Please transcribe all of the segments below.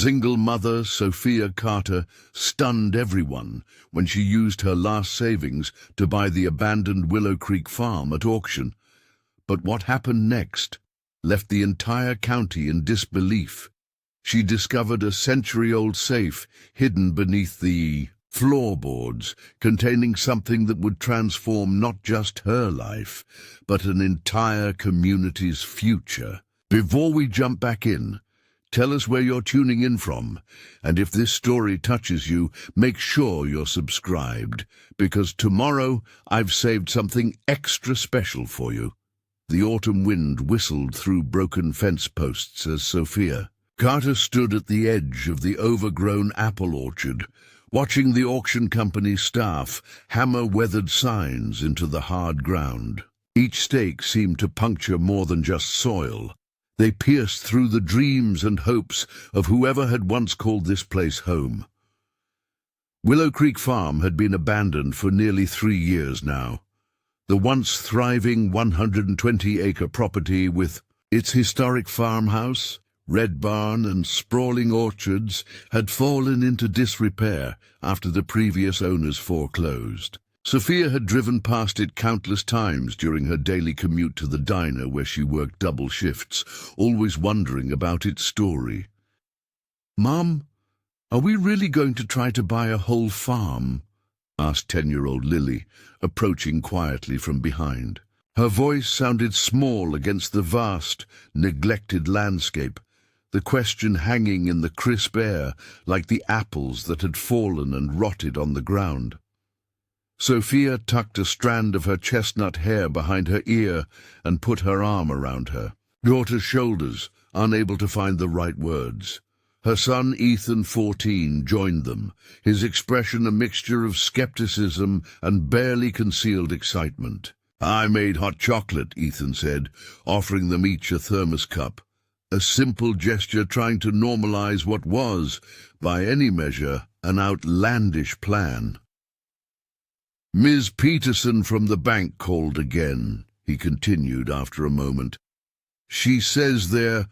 Single mother Sophia Carter stunned everyone when she used her last savings to buy the abandoned Willow Creek Farm at auction. But what happened next left the entire county in disbelief. She discovered a century-old safe hidden beneath the floorboards, containing something that would transform not just her life, but an entire community's future. Before we jump back in, tell us where you're tuning in from, and if this story touches you, make sure you're subscribed, because tomorrow I've saved something extra special for you. The autumn wind whistled through broken fence posts as Sophia Carter stood at the edge of the overgrown apple orchard, watching the auction company's staff hammer weathered signs into the hard ground. Each stake seemed to puncture more than just soil. They pierced through the dreams and hopes of whoever had once called this place home. Willow Creek Farm had been abandoned for nearly 3 years now. The once thriving 120-acre property with its historic farmhouse, red barn and sprawling orchards had fallen into disrepair after the previous owners foreclosed. Sophia had driven past it countless times during her daily commute to the diner where she worked double shifts, always wondering about its story. "Mom, are we really going to try to buy a whole farm?" asked 10-year-old Lily, approaching quietly from behind. Her voice sounded small against the vast, neglected landscape, the question hanging in the crisp air like the apples that had fallen and rotted on the ground. Sophia tucked a strand of her chestnut hair behind her ear and put her arm around her daughter's shoulders, unable to find the right words. Her son, Ethan, 14, joined them, his expression a mixture of skepticism and barely concealed excitement. "I made hot chocolate," Ethan said, offering them each a thermos cup. A simple gesture trying to normalize what was, by any measure, an outlandish plan. "Ms. Peterson from the bank called again," he continued after a moment. "She says they're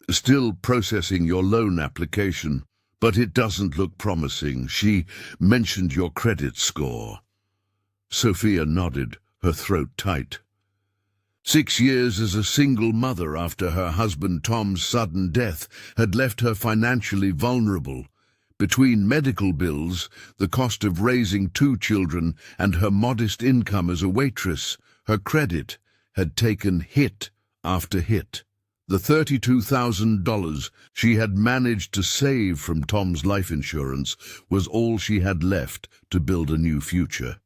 still processing your loan application, but it doesn't look promising. She mentioned your credit score." Sophia nodded, her throat tight. 6 years as a single mother after her husband Tom's sudden death had left her financially vulnerable. Between medical bills, the cost of raising 2 children, and her modest income as a waitress, her credit had taken hit after hit. The $32,000 she had managed to save from Tom's life insurance was all she had left to build a new future.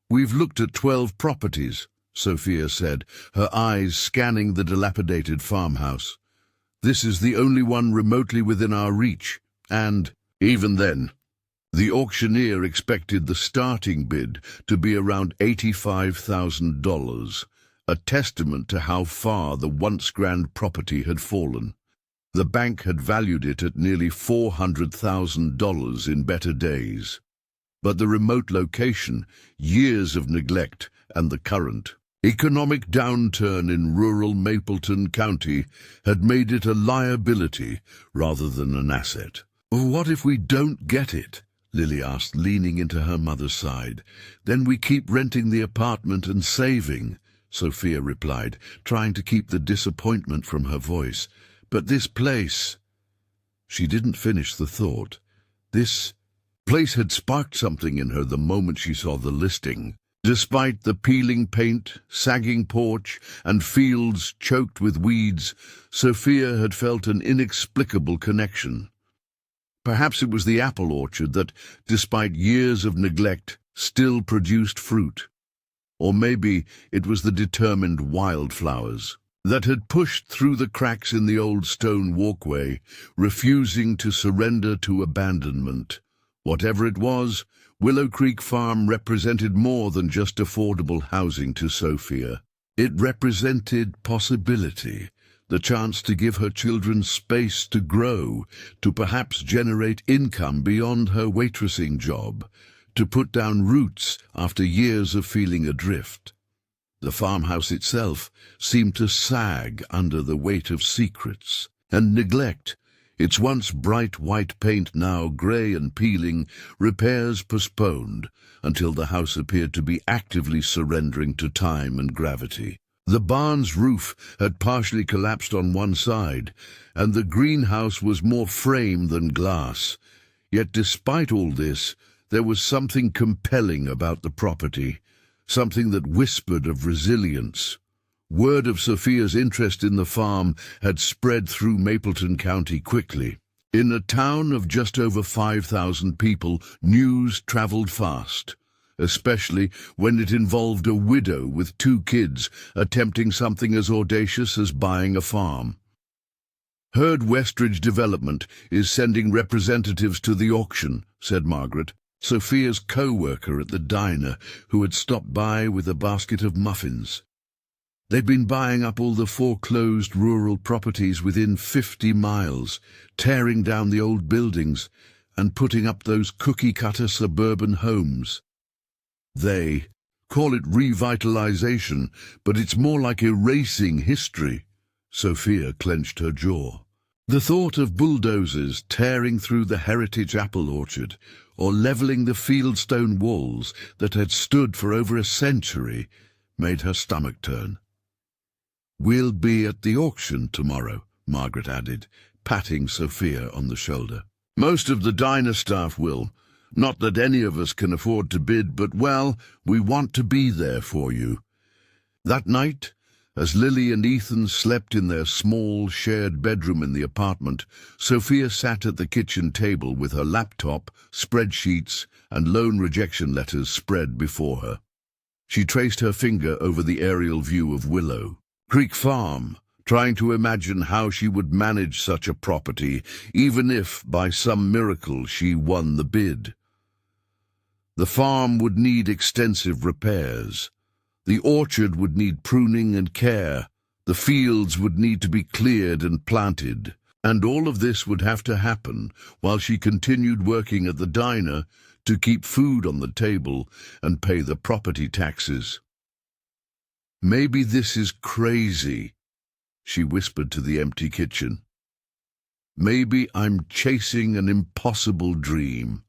"We've looked at 12 properties," Sophia said, her eyes scanning the dilapidated farmhouse. "This is the only one remotely within our reach, and even then, the auctioneer expected the starting bid to be around $85,000, a testament to how far the once grand property had fallen. The bank had valued it at nearly $400,000 in better days. But the remote location, years of neglect, and the current economic downturn in rural Mapleton County had made it a liability rather than an asset. "What if we don't get it?" Lily asked, leaning into her mother's side. "Then we keep renting the apartment and saving," Sophia replied, trying to keep the disappointment from her voice. "But this place—" She didn't finish the thought. This place had sparked something in her the moment she saw the listing. Despite the peeling paint, sagging porch, and fields choked with weeds, Sophia had felt an inexplicable connection. Perhaps it was the apple orchard that, despite years of neglect, still produced fruit. Or maybe it was the determined wildflowers that had pushed through the cracks in the old stone walkway, refusing to surrender to abandonment. Whatever it was, Willow Creek Farm represented more than just affordable housing to Sophia. It represented possibility, the chance to give her children space to grow, to perhaps generate income beyond her waitressing job, to put down roots after years of feeling adrift. The farmhouse itself seemed to sag under the weight of secrets and neglect, Its once bright white paint now grey and peeling, repairs postponed until the house appeared to be actively surrendering to time and gravity. The barn's roof had partially collapsed on one side, and the greenhouse was more frame than glass. Yet despite all this, there was something compelling about the property, something that whispered of resilience. Word of Sophia's interest in the farm had spread through Mapleton County quickly. In a town of just over 5,000 people, news traveled fast, especially when it involved a widow with 2 kids attempting something as audacious as buying a farm. "Heard Westridge Development is sending representatives to the auction," said Margaret, Sophia's co-worker at the diner, who had stopped by with a basket of muffins. They'd been buying up all the foreclosed rural properties within 50 miles, tearing down the old buildings and putting up those cookie-cutter suburban homes. They call it revitalization, but it's more like erasing history. Sophia clenched her jaw. The thought of bulldozers tearing through the heritage apple orchard or levelling the fieldstone walls that had stood for over a century made her stomach turn. "We'll be at the auction tomorrow," Margaret added, patting Sophia on the shoulder. "Most of the diner staff will. Not that any of us can afford to bid, but, well, we want to be there for you." That night, as Lily and Ethan slept in their small, shared bedroom in the apartment, Sophia sat at the kitchen table with her laptop, spreadsheets, and loan rejection letters spread before her. She traced her finger over the aerial view of Willow Creek Farm, trying to imagine how she would manage such a property, even if, by some miracle, she won the bid. The farm would need extensive repairs. The orchard would need pruning and care. The fields would need to be cleared and planted. And all of this would have to happen while she continued working at the diner to keep food on the table and pay the property taxes. "Maybe this is crazy," she whispered to the empty kitchen. "Maybe I'm chasing an impossible dream."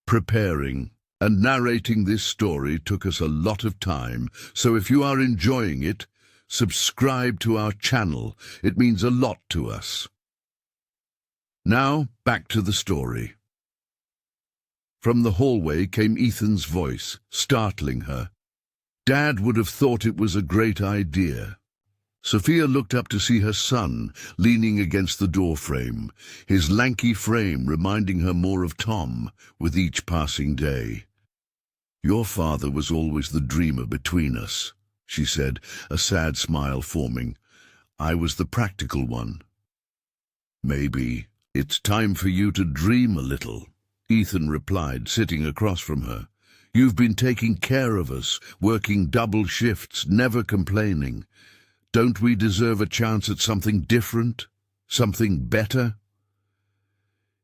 Preparing and narrating this story took us a lot of time, so if you are enjoying it, subscribe to our channel. It means a lot to us. Now, back to the story. From the hallway came Ethan's voice, startling her. Dad would have thought it was a great idea. Sophia looked up to see her son leaning against the doorframe, his lanky frame reminding her more of Tom with each passing day. "Your father was always the dreamer between us," she said, a sad smile forming. "I was the practical one." "Maybe it's time for you to dream a little," Ethan replied, sitting across from her. "You've been taking care of us, working double shifts, never complaining. Don't we deserve a chance at something different? Something better?"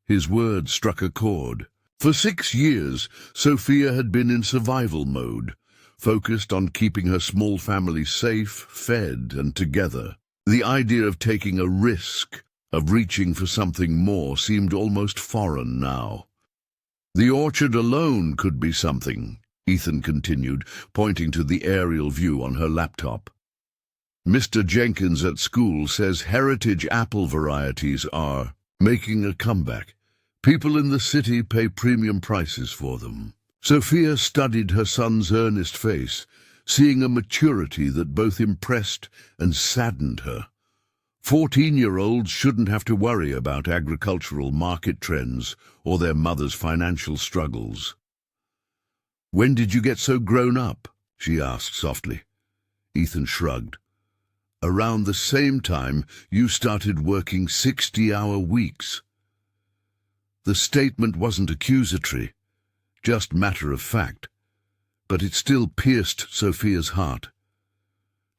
His words struck a chord. For 6 years, Sophia had been in survival mode, focused on keeping her small family safe, fed, and together. The idea of taking a risk, of reaching for something more, seemed almost foreign now. "The orchard alone could be something," Ethan continued, pointing to the aerial view on her laptop. "Mr. Jenkins at school says heritage apple varieties are making a comeback. People in the city pay premium prices for them." Sophia studied her son's earnest face, seeing a maturity that both impressed and saddened her. 14-year-olds shouldn't have to worry about agricultural market trends or their mother's financial struggles. "When did you get so grown up?" she asked softly. Ethan shrugged. "Around the same time you started working 60-hour weeks." The statement wasn't accusatory, just matter of fact, but it still pierced Sophia's heart.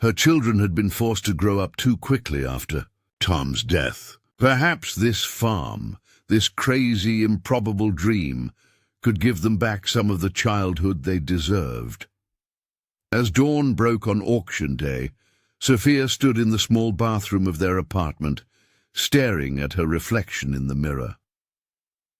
Her children had been forced to grow up too quickly after Tom's death. Perhaps this farm, this crazy, improbable dream, could give them back some of the childhood they deserved. As dawn broke on auction day, Sophia stood in the small bathroom of their apartment, staring at her reflection in the mirror.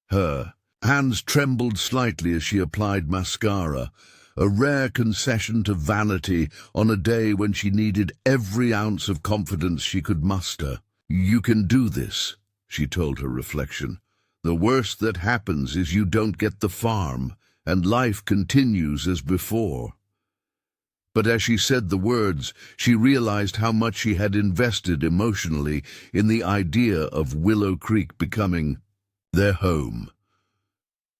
Her hands trembled slightly as she applied mascara, a rare concession to vanity on a day when she needed every ounce of confidence she could muster. "You can do this," she told her reflection. "The worst that happens is you don't get the farm, and life continues as before." But as she said the words, she realized how much she had invested emotionally in the idea of Willow Creek becoming their home.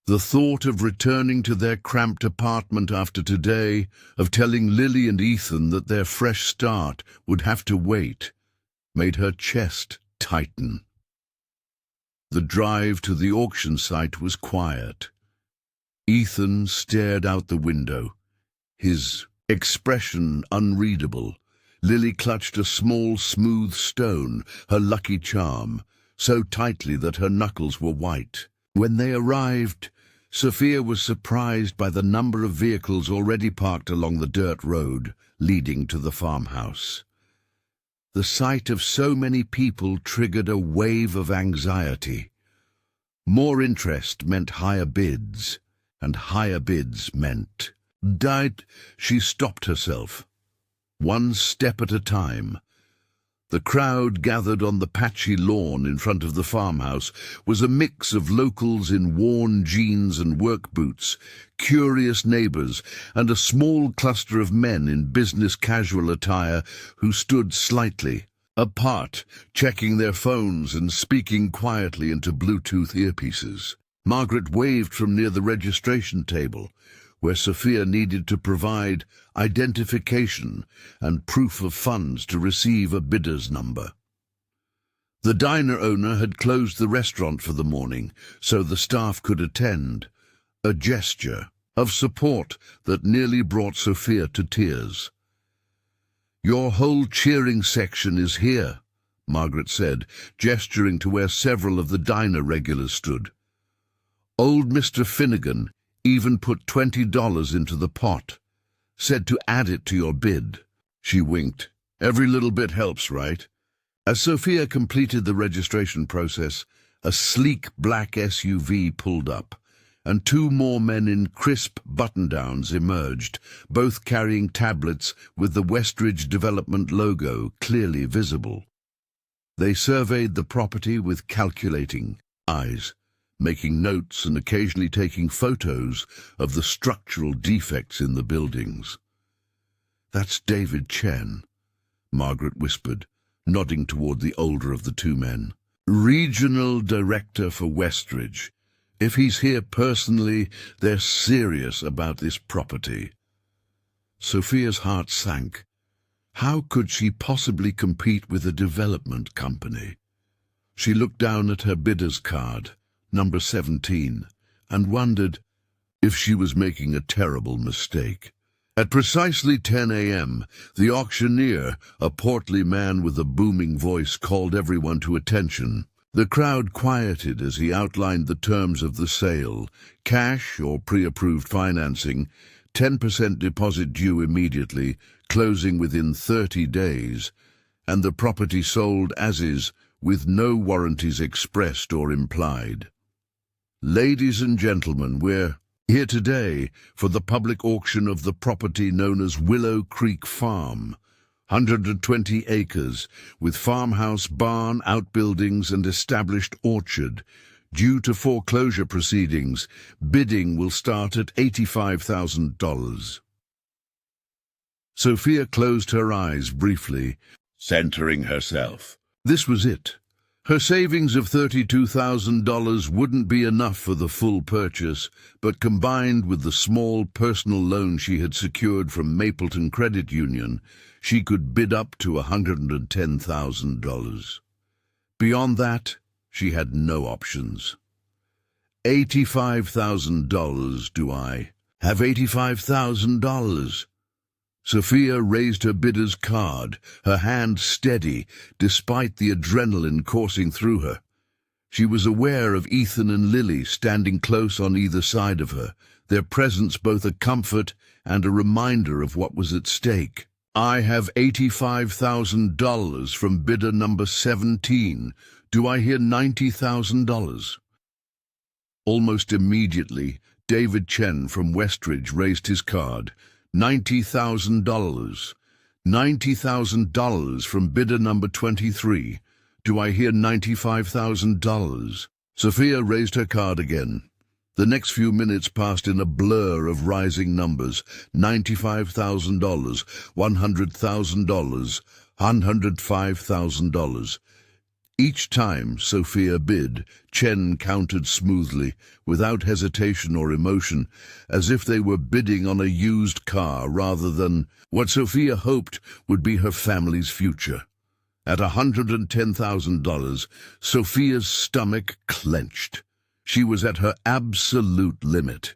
The thought of returning to their cramped apartment after today, of telling Lily and Ethan that their fresh start would have to wait, made her chest tighten. The drive to the auction site was quiet. Ethan stared out the window, his expression unreadable. Lily clutched a small, smooth stone, her lucky charm, so tightly that her knuckles were white. When they arrived, Sophia was surprised by the number of vehicles already parked along the dirt road leading to the farmhouse. The sight of so many people triggered a wave of anxiety. More interest meant higher bids, and higher bids meant she stopped herself, one step at a time. The crowd gathered on the patchy lawn in front of the farmhouse was a mix of locals in worn jeans and work boots, curious neighbors, and a small cluster of men in business casual attire who stood slightly apart, checking their phones and speaking quietly into Bluetooth earpieces. Margaret waved from near the registration table, where Sophia needed to provide identification and proof of funds to receive a bidder's number. The diner owner had closed the restaurant for the morning, so the staff could attend, a gesture of support that nearly brought Sophia to tears. "Your whole cheering section is here," Margaret said, gesturing to where several of the diner regulars stood. "Old Mr. Finnegan even put $20 into the pot. Said to add it to your bid." She winked. "Every little bit helps, right?" As Sophia completed the registration process, a sleek black SUV pulled up, and two more men in crisp button-downs emerged, both carrying tablets with the Westridge Development logo clearly visible. They surveyed the property with calculating eyes, making notes and occasionally taking photos of the structural defects in the buildings. "That's David Chen," Margaret whispered, nodding toward the older of the two men. "Regional Director for Westridge. If he's here personally, they're serious about this property." Sophia's heart sank. How could she possibly compete with a development company? She looked down at her bidder's card, number 17, and wondered if she was making a terrible mistake. At precisely 10 a.m., the auctioneer, a portly man with a booming voice, called everyone to attention. The crowd quieted as he outlined the terms of the sale: cash or pre-approved financing, 10% deposit due immediately, closing within 30 days, and the property sold as is, with no warranties expressed or implied. "Ladies and gentlemen, we're here today for the public auction of the property known as Willow Creek Farm, 120 acres, with farmhouse, barn, outbuildings, and established orchard. Due to foreclosure proceedings, bidding will start at $85,000. Sophia closed her eyes briefly, centering herself. This was it. Her savings of $32,000 wouldn't be enough for the full purchase, but combined with the small personal loan she had secured from Mapleton Credit Union, she could bid up to $110,000. Beyond that, she had no options. $85,000, do I have $85,000? Sophia raised her bidder's card, her hand steady, despite the adrenaline coursing through her. She was aware of Ethan and Lily standing close on either side of her, their presence both a comfort and a reminder of what was at stake. "I have $85,000 from bidder number 17. Do I hear $90,000? Almost immediately, David Chen from Westridge raised his card. $90,000. $90,000 from bidder number 23. Do I hear $95,000? Sophia raised her card again. The next few minutes passed in a blur of rising numbers. $95,000, $100,000, $105,000. Each time Sophia bid, Chen counted smoothly, without hesitation or emotion, as if they were bidding on a used car rather than what Sophia hoped would be her family's future. At $110,000, Sophia's stomach clenched. She was at her absolute limit.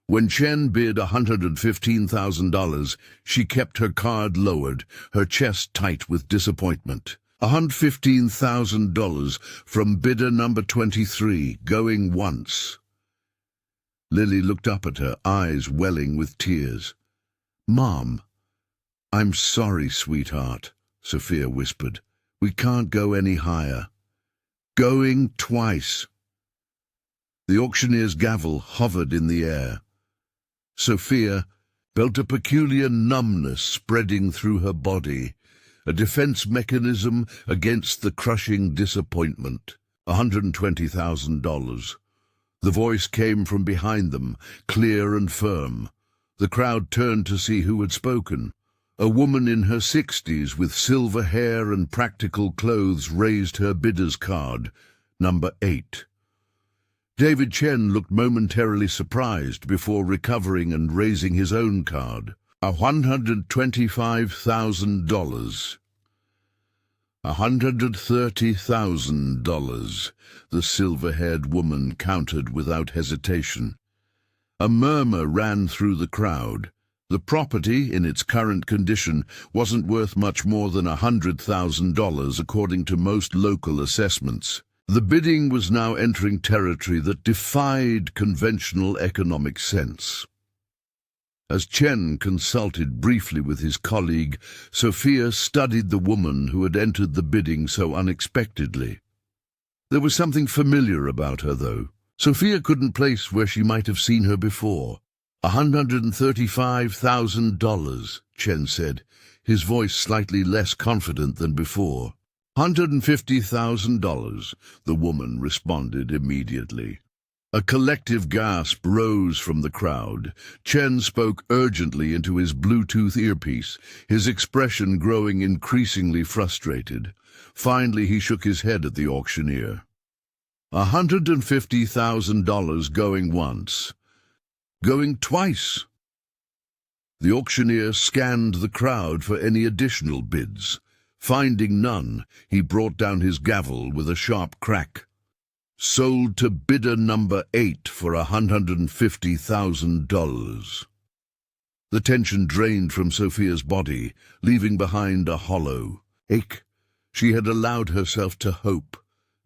When Chen bid $115,000, she kept her card lowered, her chest tight with disappointment. $115,000 from bidder number 23, going once. Lily looked up at her, eyes welling with tears. "Mom, I'm sorry, sweetheart," Sophia whispered. "We can't go any higher." "Going twice." The auctioneer's gavel hovered in the air. Sophia felt a peculiar numbness spreading through her body, a defense mechanism against the crushing disappointment. $120,000. The voice came from behind them, clear and firm. The crowd turned to see who had spoken. A woman in her 60s with silver hair and practical clothes raised her bidder's card, number 8. David Chen looked momentarily surprised before recovering and raising his own card. $125,000. $130,000, the silver-haired woman countered without hesitation. A murmur ran through the crowd. The property, in its current condition, wasn't worth much more than $100,000 according to most local assessments. The bidding was now entering territory that defied conventional economic sense. As Chen consulted briefly with his colleague, Sophia studied the woman who had entered the bidding so unexpectedly. There was something familiar about her, though. Sophia couldn't place where she might have seen her before. $135,000, Chen said, his voice slightly less confident than before. $150,000, the woman responded immediately. A collective gasp rose from the crowd. Chen spoke urgently into his Bluetooth earpiece, his expression growing increasingly frustrated. Finally, he shook his head at the auctioneer. $150,000 going once. Going twice. The auctioneer scanned the crowd for any additional bids. Finding none, he brought down his gavel with a sharp crack. Sold to bidder number 8 for $150,000. The tension drained from Sophia's body, leaving behind a hollow ache. She had allowed herself to hope,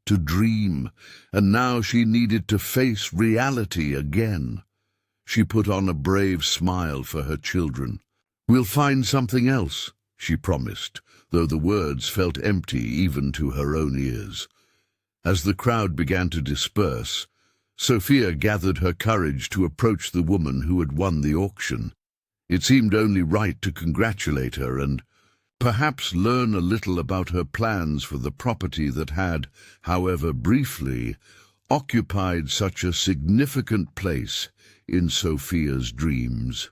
to dream, and now she needed to face reality again. She put on a brave smile for her children. "We'll find something else," she promised, though the words felt empty even to her own ears. As the crowd began to disperse, Sophia gathered her courage to approach the woman who had won the auction. It seemed only right to congratulate her and perhaps learn a little about her plans for the property that had, however briefly, occupied such a significant place in Sophia's dreams.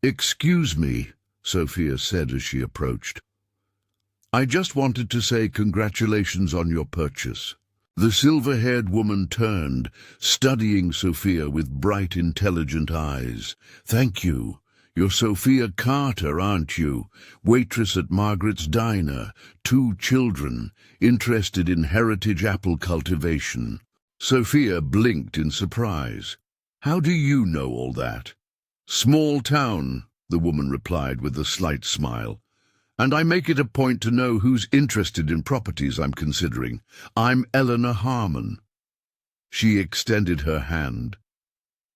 "Excuse me," Sophia said as she approached. "I just wanted to say congratulations on your purchase." The silver-haired woman turned, studying Sophia with bright, intelligent eyes. "Thank you. You're Sophia Carter, aren't you? Waitress at Margaret's Diner, 2 children, interested in heritage apple cultivation." Sophia blinked in surprise. "How do you know all that?" "Small town," the woman replied with a slight smile. "And I make it a point to know who's interested in properties I'm considering. I'm Eleanor Harmon." She extended her hand.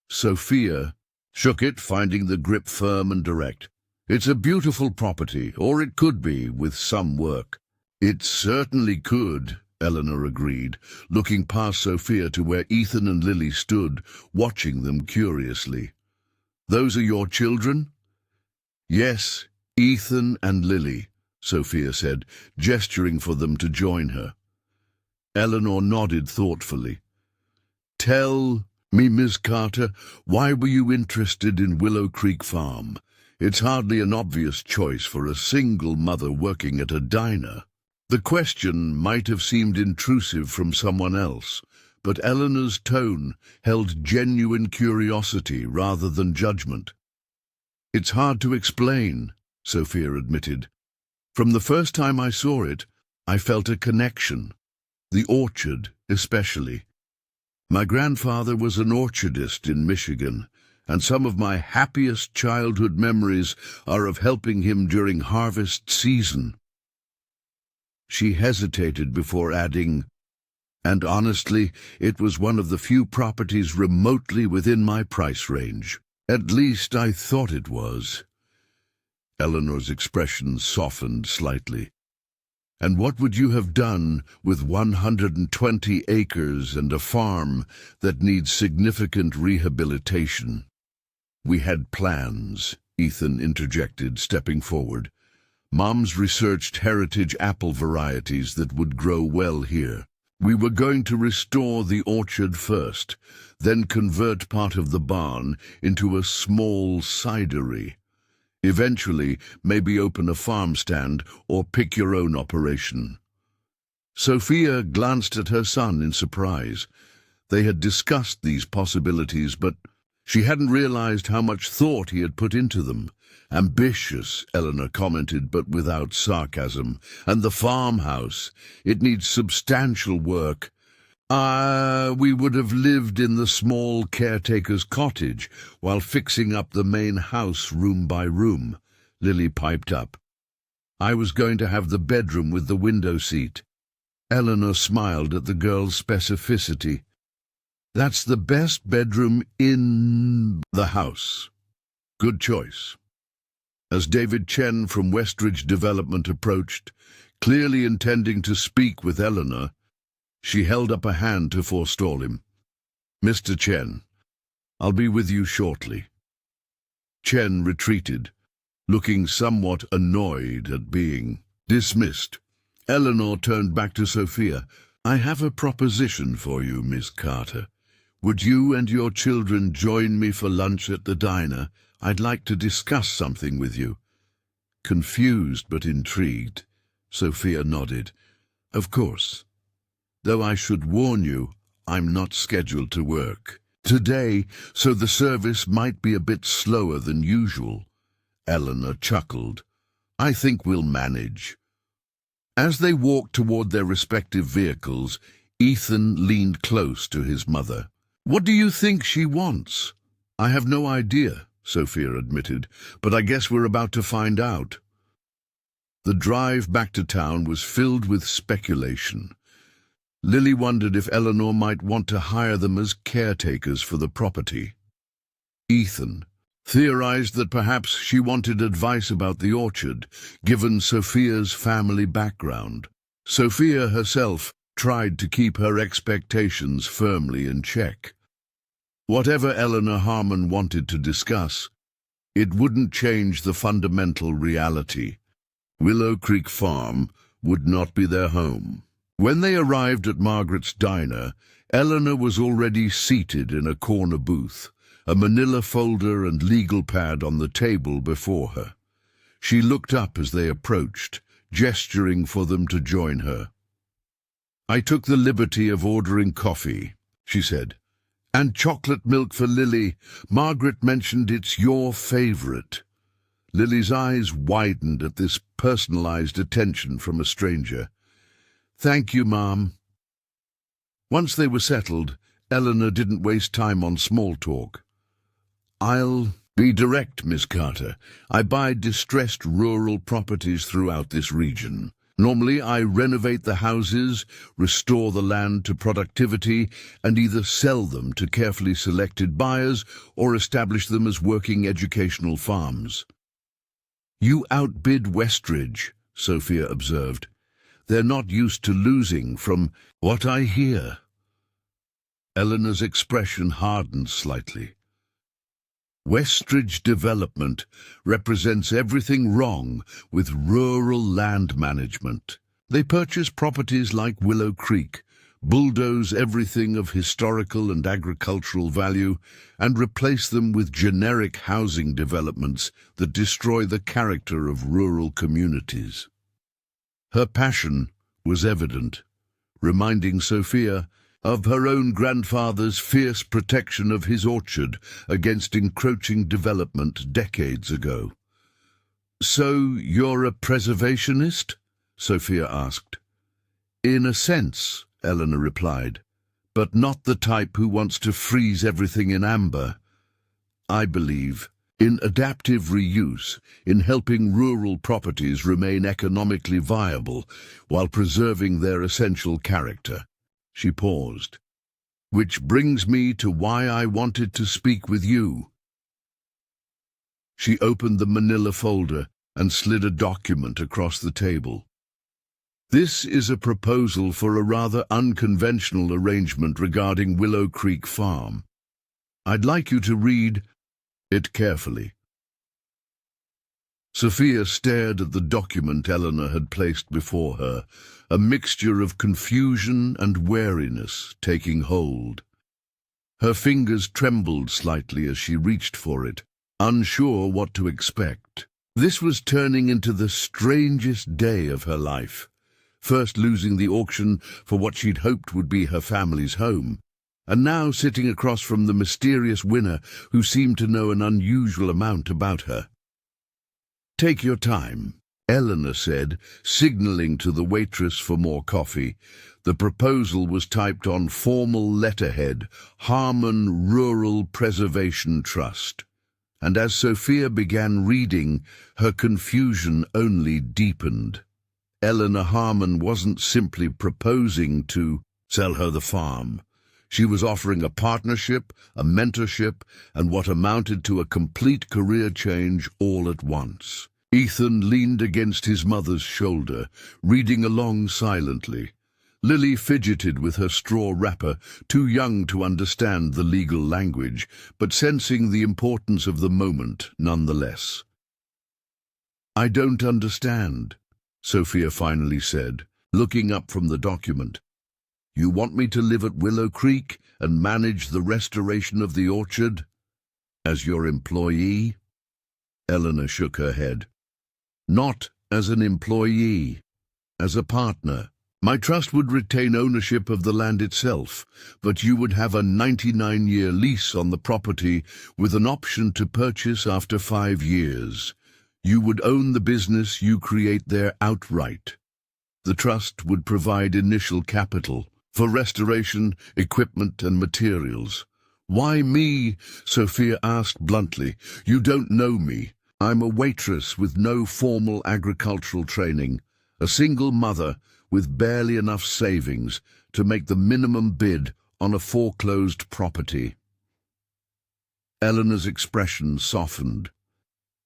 Sophia shook it, finding the grip firm and direct. "It's a beautiful property, or it could be, with some work." "It certainly could," Eleanor agreed, looking past Sophia to where Ethan and Lily stood, watching them curiously. "Those are your children?" "Yes, Ethan and Lily," Sophia said, gesturing for them to join her. Eleanor nodded thoughtfully. "Tell me, Miss Carter, why were you interested in Willow Creek Farm? It's hardly an obvious choice for a single mother working at a diner." The question might have seemed intrusive from someone else, but Eleanor's tone held genuine curiosity rather than judgment. "It's hard to explain," Sophia admitted. "From the first time I saw it, I felt a connection. The orchard, especially. My grandfather was an orchardist in Michigan, and some of my happiest childhood memories are of helping him during harvest season." She hesitated before adding, "And honestly, it was one of the few properties remotely within my price range. At least I thought it was." Eleanor's expression softened slightly. "And what would you have done with 120 acres and a farm that needs significant rehabilitation?" "We had plans," Ethan interjected, stepping forward. "Mom's researched heritage apple varieties that would grow well here. We were going to restore the orchard first, then convert part of the barn into a small cidery. Eventually, maybe open a farm stand or pick your own operation." Sophia glanced at her son in surprise. They had discussed these possibilities, but she hadn't realized how much thought he had put into them. "Ambitious," Eleanor commented, but without sarcasm. "And the farmhouse, it needs substantial work." We would have lived in the small caretaker's cottage while fixing up the main house room by room," Lily piped up. "I was going to have the bedroom with the window seat." Eleanor smiled at the girl's specificity. "That's the best bedroom in the house." "Good choice." As David Chen from Westridge Development approached, clearly intending to speak with Eleanor, she held up a hand to forestall him. "Mr. Chen, I'll be with you shortly." Chen retreated, looking somewhat annoyed at being dismissed. Eleanor turned back to Sophia. "I have a proposition for you, Miss Carter. Would you and your children join me for lunch at the diner? I'd like to discuss something with you." Confused but intrigued, Sophia nodded. "Of course. Though I should warn you, I'm not scheduled to work today, so the service might be a bit slower than usual." Eleanor chuckled. "I think we'll manage." As they walked toward their respective vehicles, Ethan leaned close to his mother. "What do you think she wants?" "I have no idea," Sophia admitted, "but I guess we're about to find out." The drive back to town was filled with speculation. Lily wondered if Eleanor might want to hire them as caretakers for the property. Ethan theorized that perhaps she wanted advice about the orchard, given Sophia's family background. Sophia herself tried to keep her expectations firmly in check. Whatever Eleanor Harmon wanted to discuss, it wouldn't change the fundamental reality. Willow Creek Farm would not be their home. When they arrived at Margaret's diner, Eleanor was already seated in a corner booth, a manila folder and legal pad on the table before her. She looked up as they approached, gesturing for them to join her. "I took the liberty of ordering coffee," she said. "And chocolate milk for Lily. Margaret mentioned it's your favorite." Lily's eyes widened at this personalized attention from a stranger. "Thank you, Mom." Once they were settled, Eleanor didn't waste time on small talk. "I'll be direct, Miss Carter. I buy distressed rural properties throughout this region. Normally, I renovate the houses, restore the land to productivity, and either sell them to carefully selected buyers or establish them as working educational farms." "You outbid Westridge," Sophia observed. They're not used to losing from what I hear. Eleanor's expression hardened slightly. Westridge Development represents everything wrong with rural land management. They purchase properties like Willow Creek, bulldoze everything of historical and agricultural value, and replace them with generic housing developments that destroy the character of rural communities. Her passion was evident, reminding Sophia of her own grandfather's fierce protection of his orchard against encroaching development decades ago. "So you're a preservationist?" Sophia asked. "In a sense," Eleanor replied, "but not the type who wants to freeze everything in amber. I believe in adaptive reuse, in helping rural properties remain economically viable while preserving their essential character." She paused. "Which brings me to why I wanted to speak with you." She opened the manila folder and slid a document across the table. "This is a proposal for a rather unconventional arrangement regarding Willow Creek Farm. I'd like you to read it carefully." Sophia stared at the document Eleanor had placed before her, a mixture of confusion and wariness taking hold. Her fingers trembled slightly as she reached for it, unsure what to expect. This was turning into the strangest day of her life, first losing the auction for what she'd hoped would be her family's home, and now sitting across from the mysterious winner who seemed to know an unusual amount about her. "Take your time," Eleanor said, signaling to the waitress for more coffee. The proposal was typed on formal letterhead, Harmon Rural Preservation Trust. And as Sophia began reading, her confusion only deepened. Eleanor Harmon wasn't simply proposing to sell her the farm. She was offering a partnership, a mentorship, and what amounted to a complete career change all at once. Ethan leaned against his mother's shoulder, reading along silently. Lily fidgeted with her straw wrapper, too young to understand the legal language, but sensing the importance of the moment nonetheless. "I don't understand," Sophia finally said, looking up from the document. "You want me to live at Willow Creek and manage the restoration of the orchard? As your employee?" Eleanor shook her head. "Not as an employee, as a partner. My trust would retain ownership of the land itself, but you would have a 99-year lease on the property with an option to purchase after 5 years. You would own the business you create there outright. The trust would provide initial capital for restoration, equipment, and materials." "Why me?" Sophia asked bluntly. "You don't know me. I'm a waitress with no formal agricultural training, a single mother with barely enough savings to make the minimum bid on a foreclosed property." Eleanor's expression softened.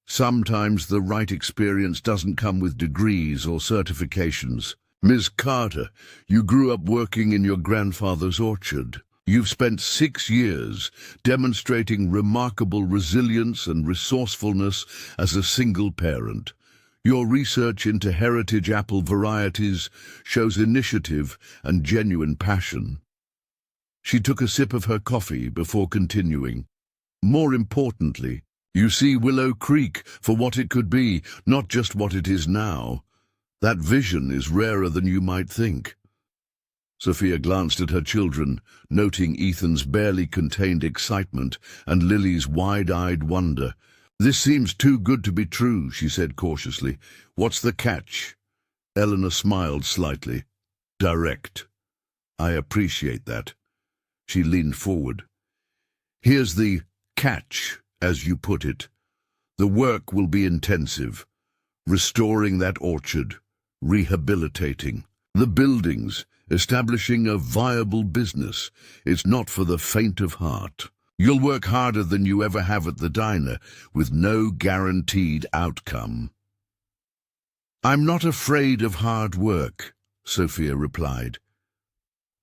"Sometimes the right experience doesn't come with degrees or certifications. Ms. Carter, you grew up working in your grandfather's orchard. You've spent 6 years demonstrating remarkable resilience and resourcefulness as a single parent. Your research into heritage apple varieties shows initiative and genuine passion." She took a sip of her coffee before continuing. "More importantly, you see Willow Creek for what it could be, not just what it is now. That vision is rarer than you might think." Sophia glanced at her children, noting Ethan's barely contained excitement and Lily's wide-eyed wonder. "This seems too good to be true," she said cautiously. "What's the catch?" Eleanor smiled slightly. "Direct. I appreciate that." She leaned forward. "Here's the catch, as you put it. The work will be intensive. Restoring that orchard, rehabilitating the buildings, establishing a viable business. It's not for the faint of heart. You'll work harder than you ever have at the diner, with no guaranteed outcome." "I'm not afraid of hard work," Sophia replied.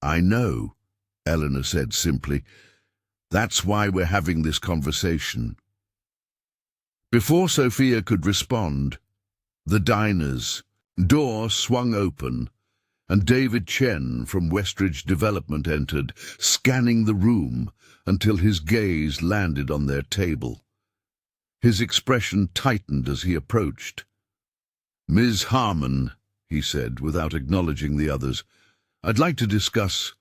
I know, Eleanor said simply. That's why we're having this conversation. Before Sophia could respond, the diner's door swung open, and David Chen from Westridge Development entered, scanning the room until his gaze landed on their table. His expression tightened as he approached. Ms. Harmon, he said, without acknowledging the others, I'd like to discuss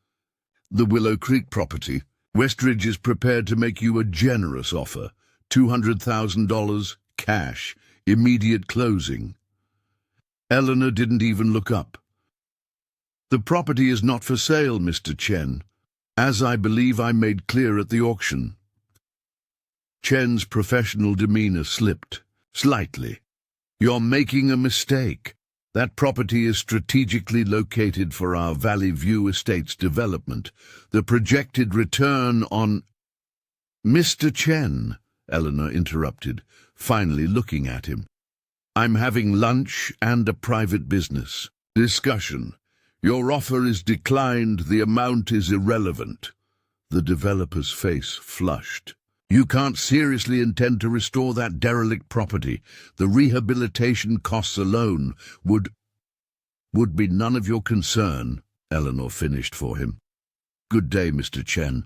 the Willow Creek property. Westridge is prepared to make you a generous offer, $200,000 cash, immediate closing. Eleanor didn't even look up. The property is not for sale, Mr. Chen, as I believe I made clear at the auction. Chen's professional demeanor slipped, slightly. You're making a mistake. That property is strategically located for our Valley View Estates development. The projected return on... Mr. Chen, Eleanor interrupted, finally looking at him. I'm having lunch and a private business discussion. Your offer is declined. The amount is irrelevant. The developer's face flushed. You can't seriously intend to restore that derelict property. The rehabilitation costs alone would be none of your concern, Eleanor finished for him. Good day, Mr. Chen.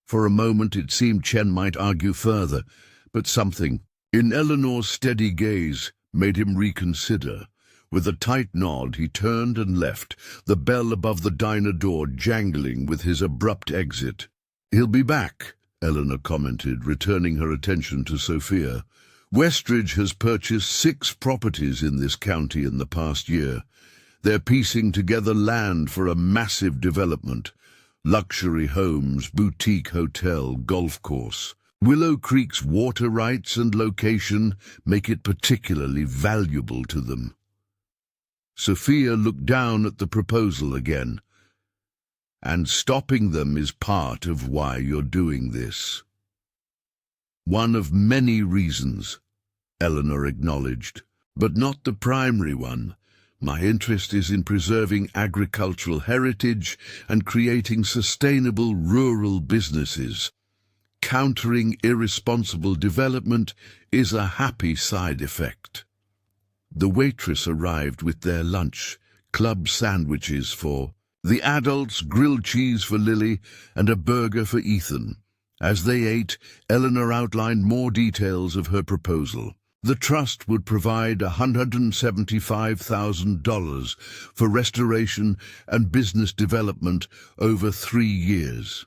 For a moment it seemed Chen might argue further, but something in Eleanor's steady gaze made him reconsider. With a tight nod, he turned and left, the bell above the diner door jangling with his abrupt exit. He'll be back, Eleanor commented, returning her attention to Sophia. Westridge has purchased 6 properties in this county in the past year. They're piecing together land for a massive development. Luxury homes, boutique hotel, golf course. Willow Creek's water rights and location make it particularly valuable to them. Sophia looked down at the proposal again. And stopping them is part of why you're doing this. One of many reasons, Eleanor acknowledged, but not the primary one. My interest is in preserving agricultural heritage and creating sustainable rural businesses. Countering irresponsible development is a happy side effect. The waitress arrived with their lunch, club sandwiches for the adults, grilled cheese for Lily, and a burger for Ethan. As they ate, Eleanor outlined more details of her proposal. The trust would provide $175,000 for restoration and business development over 3 years.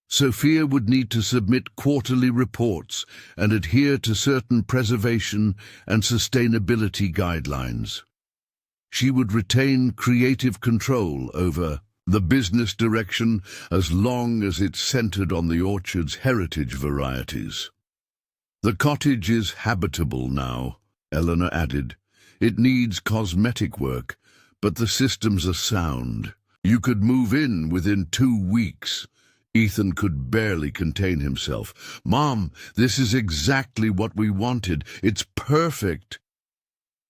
Sophia would need to submit quarterly reports and adhere to certain preservation and sustainability guidelines. She would retain creative control over the business direction as long as it's centered on the orchard's heritage varieties. The cottage is habitable now, Eleanor added. It needs cosmetic work, but the systems are sound. You could move in within 2 weeks. Ethan could barely contain himself. Mom, this is exactly what we wanted. It's perfect.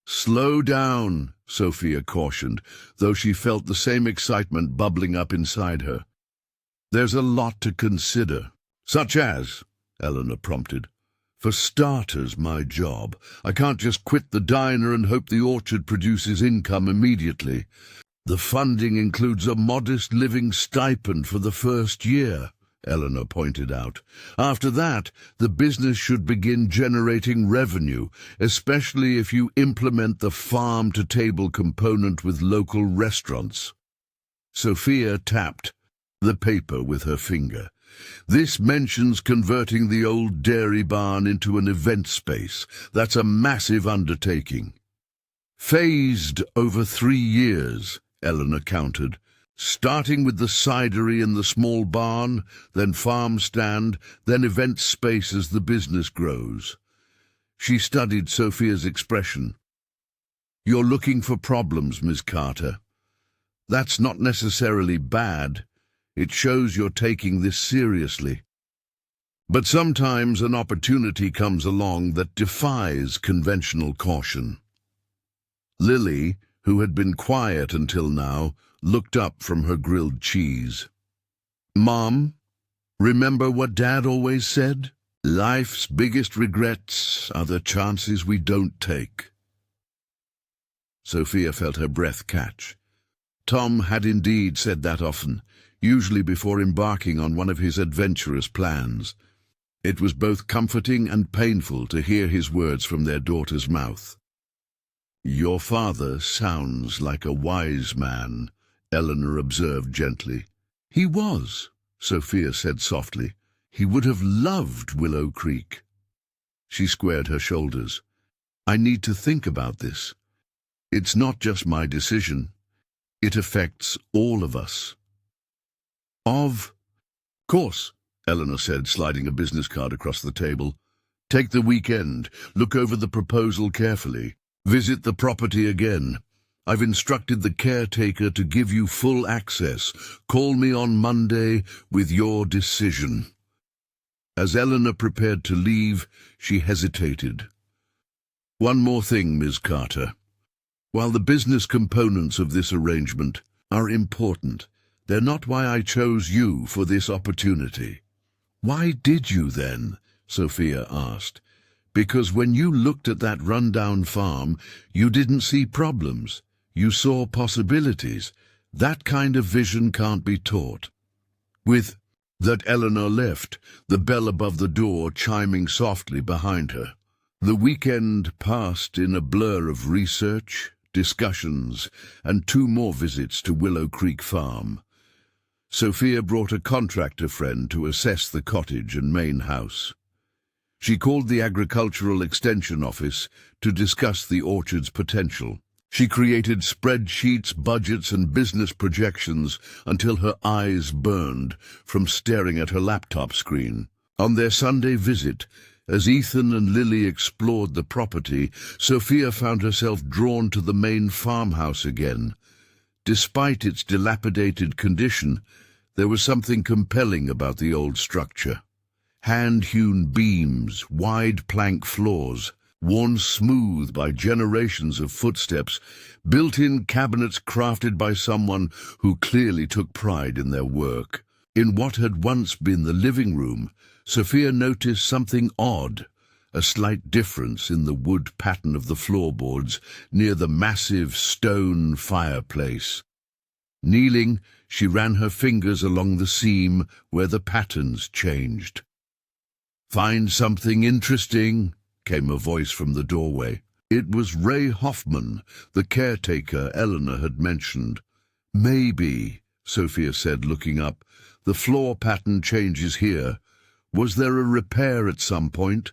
Slow down, Sophia cautioned, though she felt the same excitement bubbling up inside her. There's a lot to consider. Such as, Eleanor prompted. For starters, my job. I can't just quit the diner and hope the orchard produces income immediately. The funding includes a modest living stipend for the first year, Eleanor pointed out. After that, the business should begin generating revenue, especially if you implement the farm-to-table component with local restaurants. Sophia tapped the paper with her finger. This mentions converting the old dairy barn into an event space. That's a massive undertaking. Phased over 3 years, Eleanor countered, starting with the cidery and the small barn, then farm stand, then event space as the business grows. She studied Sophia's expression. You're looking for problems, Ms. Carter. That's not necessarily bad. It shows you're taking this seriously. But sometimes an opportunity comes along that defies conventional caution. Lily, who had been quiet until now, looked up from her grilled cheese. "Mom, remember what Dad always said? Life's biggest regrets are the chances we don't take." Sophia felt her breath catch. Tom had indeed said that often, usually before embarking on one of his adventurous plans. It was both comforting and painful to hear his words from their daughter's mouth. "Your father sounds like a wise man," Eleanor observed gently. "He was," Sophia said softly. "He would have loved Willow Creek." She squared her shoulders. "I need to think about this. It's not just my decision. It affects all of us." "Of course," Eleanor said, sliding a business card across the table. "Take the weekend, look over the proposal carefully, visit the property again. I've instructed the caretaker to give you full access. Call me on Monday with your decision." As Eleanor prepared to leave, she hesitated. "One more thing, Ms. Carter. While the business components of this arrangement are important, they're not why I chose you for this opportunity." "Why did you then?" Sophia asked. "Because when you looked at that rundown farm, you didn't see problems. You saw possibilities. That kind of vision can't be taught." With that, Eleanor left, the bell above the door chiming softly behind her. The weekend passed in a blur of research, discussions, and 2 more visits to Willow Creek Farm. Sophia brought a contractor friend to assess the cottage and main house. She called the Agricultural Extension Office to discuss the orchard's potential. She created spreadsheets, budgets, and business projections until her eyes burned from staring at her laptop screen. On their Sunday visit, as Ethan and Lily explored the property, Sophia found herself drawn to the main farmhouse again. Despite its dilapidated condition, there was something compelling about the old structure. Hand-hewn beams, wide plank floors, worn smooth by generations of footsteps, built-in cabinets crafted by someone who clearly took pride in their work. In what had once been the living room, Sophia noticed something odd, a slight difference in the wood pattern of the floorboards near the massive stone fireplace. Kneeling, she ran her fingers along the seam where the patterns changed. "Find something interesting?" came a voice from the doorway. It was Ray Hoffman, the caretaker Eleanor had mentioned. "Maybe," Sophia said, looking up. "The floor pattern changes here. Was there a repair at some point?"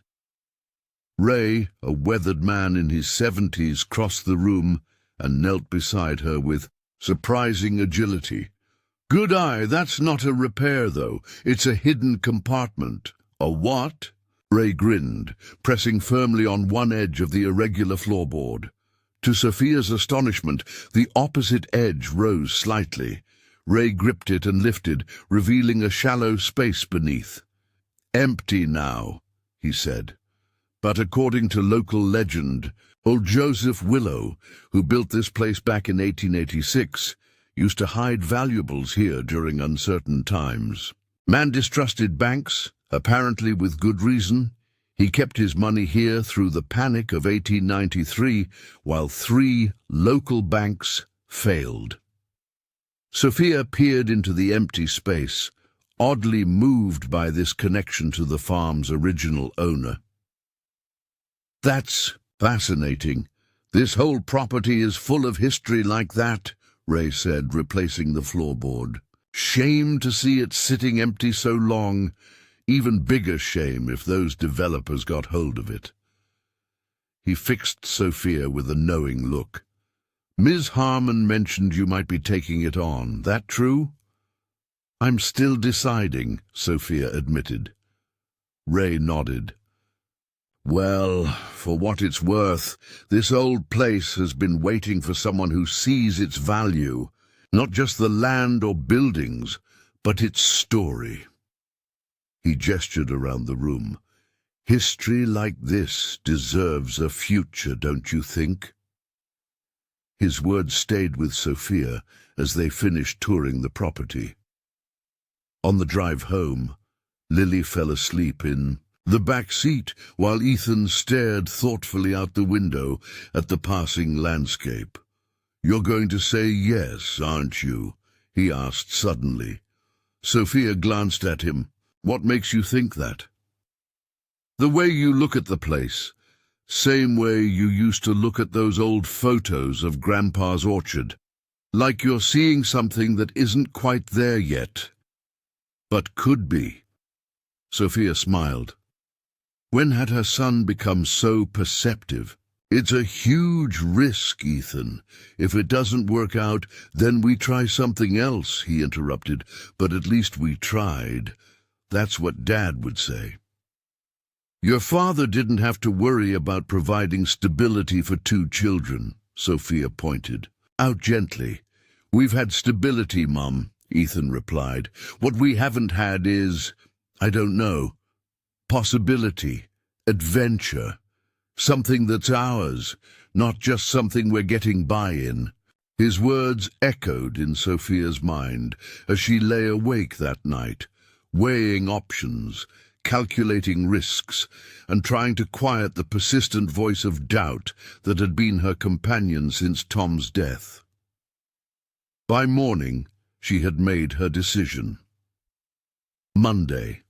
Ray, a weathered man in his 70s, crossed the room and knelt beside her with surprising agility. "Good eye, that's not a repair, though. It's a hidden compartment." "A what?" Ray grinned, pressing firmly on one edge of the irregular floorboard. To Sophia's astonishment, the opposite edge rose slightly. Ray gripped it and lifted, revealing a shallow space beneath. "Empty now," he said. But according to local legend, old Joseph Willow, who built this place back in 1886, used to hide valuables here during uncertain times. Man distrusted banks, apparently with good reason. He kept his money here through the panic of 1893, while 3 local banks failed. Sophia peered into the empty space, oddly moved by this connection to the farm's original owner. "That's fascinating. This whole property is full of history like that," Ray said, replacing the floorboard. "Shame to see it sitting empty so long. Even bigger shame if those developers got hold of it." He fixed Sophia with a knowing look. "Ms. Harmon mentioned you might be taking it on. That true?" "I'm still deciding," Sophia admitted. Ray nodded. "Well, for what it's worth, this old place has been waiting for someone who sees its value, not just the land or buildings, but its story." He gestured around the room. "History like this deserves a future, don't you think?" His words stayed with Sophia as they finished touring the property. On the drive home, Lily fell asleep in the back seat while Ethan stared thoughtfully out the window at the passing landscape. "You're going to say yes, aren't you?" he asked suddenly. Sophia glanced at him. "What makes you think that?" "The way you look at the place. Same way you used to look at those old photos of Grandpa's orchard. Like you're seeing something that isn't quite there yet, but could be." Sophia smiled. When had her son become so perceptive? "It's a huge risk, Ethan. If it doesn't work out, then we try something else," he interrupted. "But at least we tried. That's what Dad would say." "Your father didn't have to worry about providing stability for 2 children, Sophia pointed out gently. "We've had stability, Mum," Ethan replied. "What we haven't had is, I don't know, possibility, adventure, something that's ours, not just something we're getting by in." His words echoed in Sophia's mind as she lay awake that night, weighing options, calculating risks, and trying to quiet the persistent voice of doubt that had been her companion since Tom's death. By morning, she had made her decision. Monday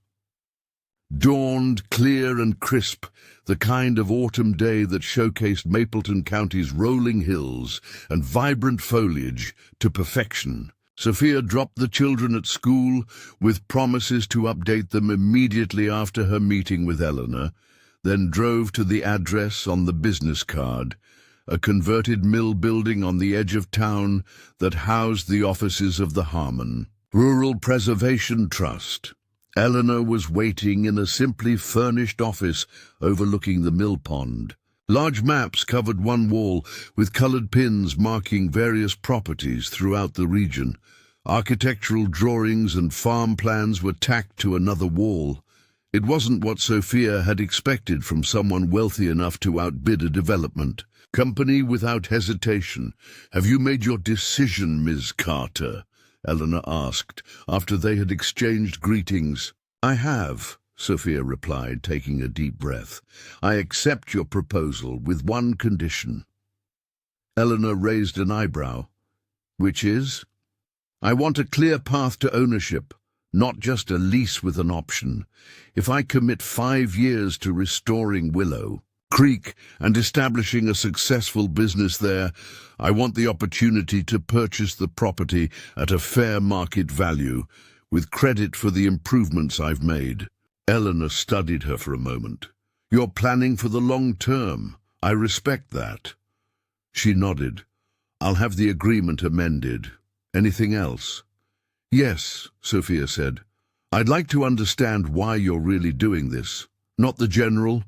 dawned clear and crisp, the kind of autumn day that showcased Mapleton County's rolling hills and vibrant foliage to perfection. Sophia dropped the children at school with promises to update them immediately after her meeting with Eleanor, then drove to the address on the business card, a converted mill building on the edge of town that housed the offices of the Harmon Rural Preservation Trust. Eleanor was waiting in a simply furnished office overlooking the mill pond. Large maps covered one wall, with colored pins marking various properties throughout the region. Architectural drawings and farm plans were tacked to another wall. It wasn't what Sophia had expected from someone wealthy enough to outbid a development company without hesitation. "Have you made your decision, Ms. Carter?" Eleanor asked, after they had exchanged greetings. "I have," Sophia replied, taking a deep breath. "I accept your proposal with one condition." Eleanor raised an eyebrow. "Which is?" "I want a clear path to ownership, not just a lease with an option. If I commit 5 years to restoring Willow Creek and establishing a successful business there, I want the opportunity to purchase the property at a fair market value, with credit for the improvements I've made." Eleanor studied her for a moment. "You're planning for the long term. I respect that." She nodded. "I'll have the agreement amended. Anything else?" "Yes," Sophia said. "I'd like to understand why you're really doing this. Not the general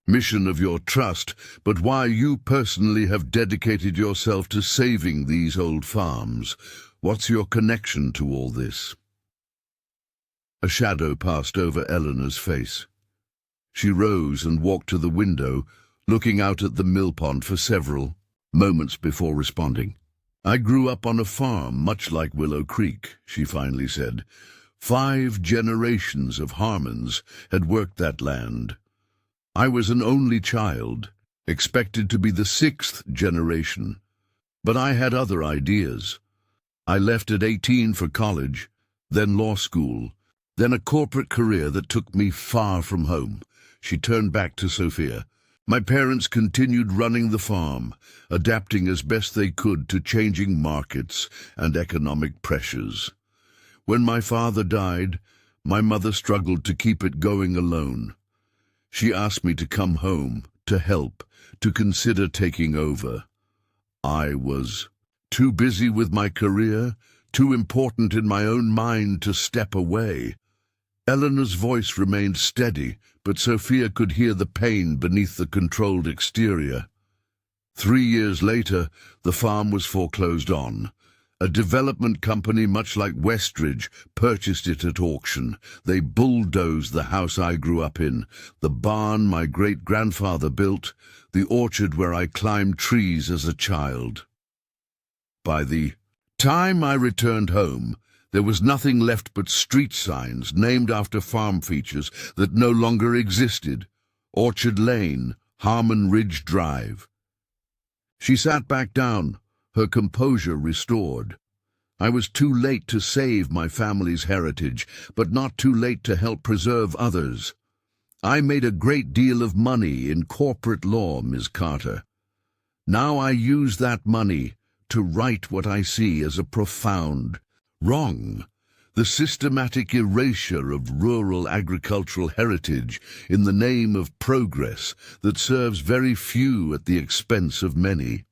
mission of your trust, but why you personally have dedicated yourself to saving these old farms. What's your connection to all this?" A shadow passed over Eleanor's face. She rose and walked to the window, looking out at the mill pond for several moments before responding. "I grew up on a farm much like Willow Creek," she finally said. 5 generations of Harmons had worked that land. I was an only child, expected to be the 6th generation. But I had other ideas. I left at 18 for college, then law school, then a corporate career that took me far from home. She turned back to Sophia. My parents continued running the farm, adapting as best they could to changing markets and economic pressures. When my father died, my mother struggled to keep it going alone. She asked me to come home, to help, to consider taking over. I was too busy with my career, too important in my own mind to step away. Eleanor's voice remained steady, but Sophia could hear the pain beneath the controlled exterior. 3 years later, the farm was foreclosed on. A development company much like Westridge purchased it at auction. They bulldozed the house I grew up in, the barn my great-grandfather built, the orchard where I climbed trees as a child. by the time I returned home. There was nothing left but street signs named after farm features that no longer existed. Orchard Lane, Harmon Ridge Drive. She sat back down, her composure restored. I was too late to save my family's heritage, but not too late to help preserve others. I made a great deal of money in corporate law, Ms. Carter. Now I use that money to right what I see as a profound wrong, the systematic erasure of rural agricultural heritage in the name of progress that serves very few at the expense of many.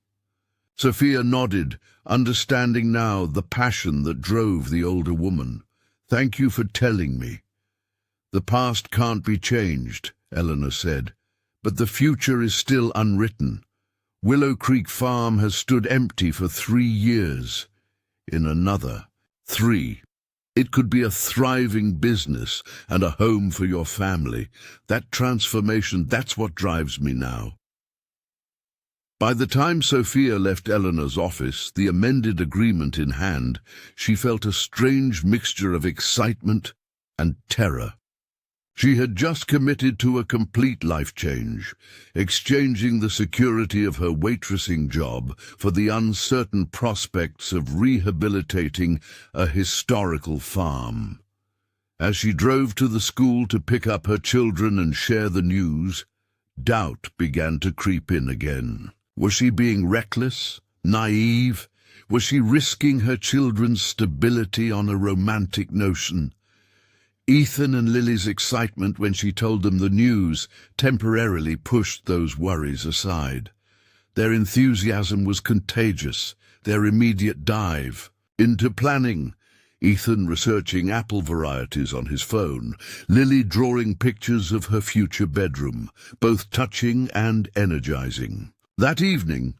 Sophia nodded, understanding now the passion that drove the older woman. Thank you for telling me. The past can't be changed, Eleanor said, but the future is still unwritten. Willow Creek Farm has stood empty for 3 years. In another 3. It could be a thriving business and a home for your family. That transformation, that's what drives me now. By the time Sophia left Eleanor's office, the amended agreement in hand, she felt a strange mixture of excitement and terror. She had just committed to a complete life change, exchanging the security of her waitressing job for the uncertain prospects of rehabilitating a historical farm. As she drove to the school to pick up her children and share the news, doubt began to creep in again. Was she being reckless, naive? Was she risking her children's stability on a romantic notion? Ethan and Lily's excitement when she told them the news temporarily pushed those worries aside. Their enthusiasm was contagious, their immediate dive into planning. Ethan researching apple varieties on his phone, Lily drawing pictures of her future bedroom, both touching and energizing. That evening,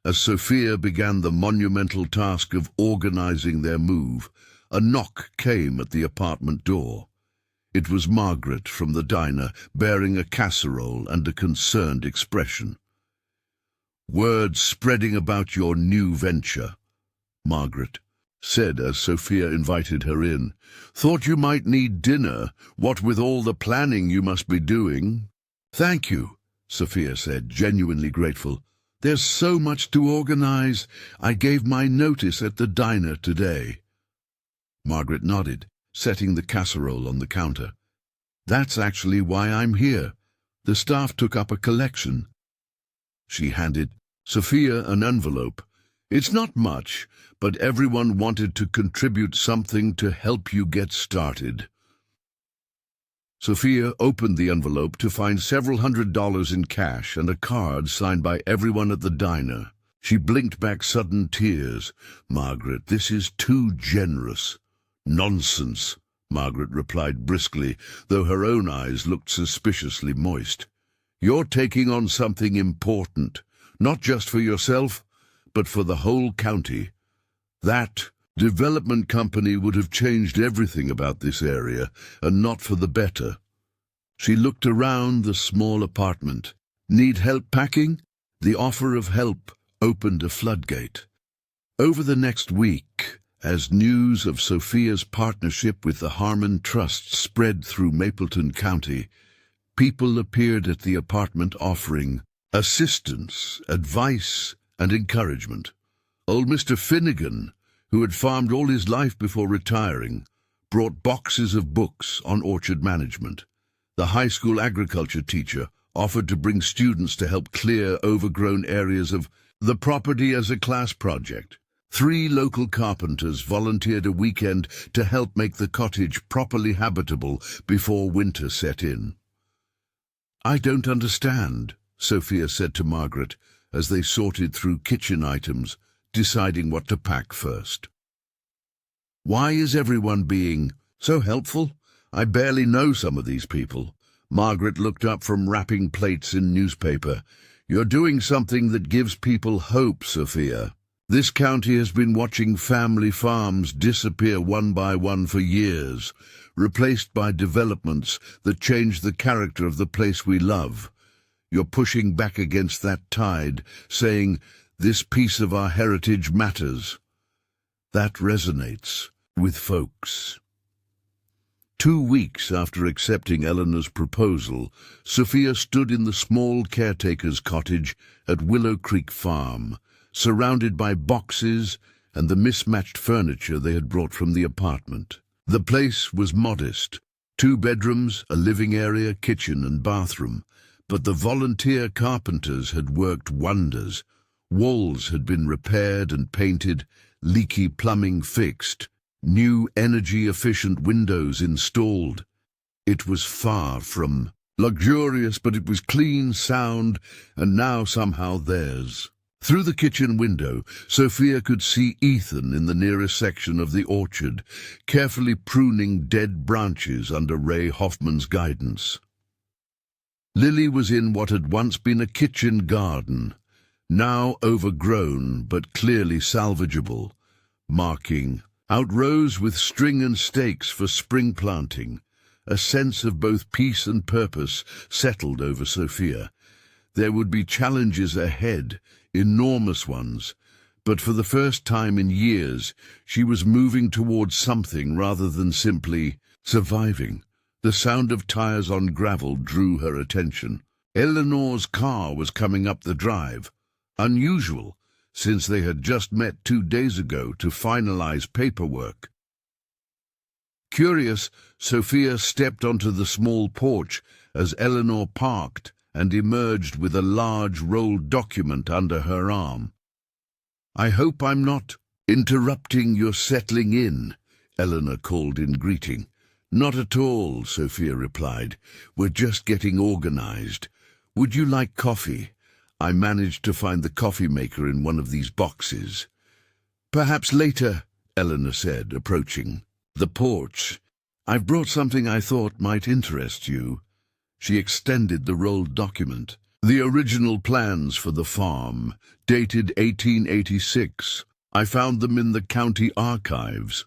as Sophia began the monumental task of organizing their move, a knock came at the apartment door. It was Margaret from the diner, bearing a casserole and a concerned expression. "Word spreading about your new venture," Margaret said as Sophia invited her in. "Thought you might need dinner, what with all the planning you must be doing." "Thank you," Sophia said, genuinely grateful. "There's so much to organize. I gave my notice at the diner today." Margaret nodded, setting the casserole on the counter. "That's actually why I'm here. The staff took up a collection." She handed Sophia an envelope. "It's not much, but everyone wanted to contribute something to help you get started." Sophia opened the envelope to find several $100s in cash and a card signed by everyone at the diner. She blinked back sudden tears. "Margaret, this is too generous." "Nonsense," Margaret replied briskly, though her own eyes looked suspiciously moist. "You're taking on something important, not just for yourself, but for the whole county. That development company would have changed everything about this area, and not for the better." She looked around the small apartment. "Need help packing?" The offer of help opened a floodgate. Over the next week, as news of Sophia's partnership with the Harmon Trust spread through Mapleton County, people appeared at the apartment offering assistance, advice, and encouragement. Old Mr. Finnegan, who had farmed all his life before retiring, brought boxes of books on orchard management. The high school agriculture teacher offered to bring students to help clear overgrown areas of the property as a class project. 3 local carpenters volunteered a weekend to help make the cottage properly habitable before winter set in. "I don't understand," Sophia said to Margaret as they sorted through kitchen items, deciding what to pack first. "Why is everyone being so helpful? I barely know some of these people." Margaret looked up from wrapping plates in newspaper. "You're doing something that gives people hope, Sophia. This county has been watching family farms disappear one by one for years, replaced by developments that change the character of the place we love. You're pushing back against that tide, saying, 'This piece of our heritage matters.' That resonates with folks. 2 weeks after accepting Eleanor's proposal, Sophia stood in the small caretaker's cottage at Willow Creek Farm, surrounded by boxes and the mismatched furniture they had brought from the apartment. The place was modest, 2 bedrooms, a living area, kitchen and bathroom, but the volunteer carpenters had worked wonders. Walls had been repaired and painted, leaky plumbing fixed, new energy-efficient windows installed. It was far from luxurious, but it was clean, sound, and now somehow theirs. Through the kitchen window, Sophia could see Ethan in the nearest section of the orchard, carefully pruning dead branches under Ray Hoffman's guidance. Lily was in what had once been a kitchen garden, now overgrown but clearly salvageable, marking out rows with string and stakes for spring planting. A sense of both peace and purpose settled over Sophia. There would be challenges ahead, enormous ones, but for the first time in years she was moving towards something rather than simply surviving. The sound of tires on gravel drew her attention. Eleanor's car was coming up the drive. Unusual, since they had just met 2 days ago to finalize paperwork. Curious, Sophia stepped onto the small porch as Eleanor parked and emerged with a large rolled document under her arm. "I hope I'm not interrupting your settling in," Eleanor called in greeting. "Not at all," Sophia replied. "We're just getting organized. Would you like coffee? I managed to find the coffee maker in one of these boxes." "Perhaps later," Eleanor said, approaching the porch. "I've brought something I thought might interest you." She extended the rolled document. "The original plans for the farm, dated 1886. I found them in the county archives."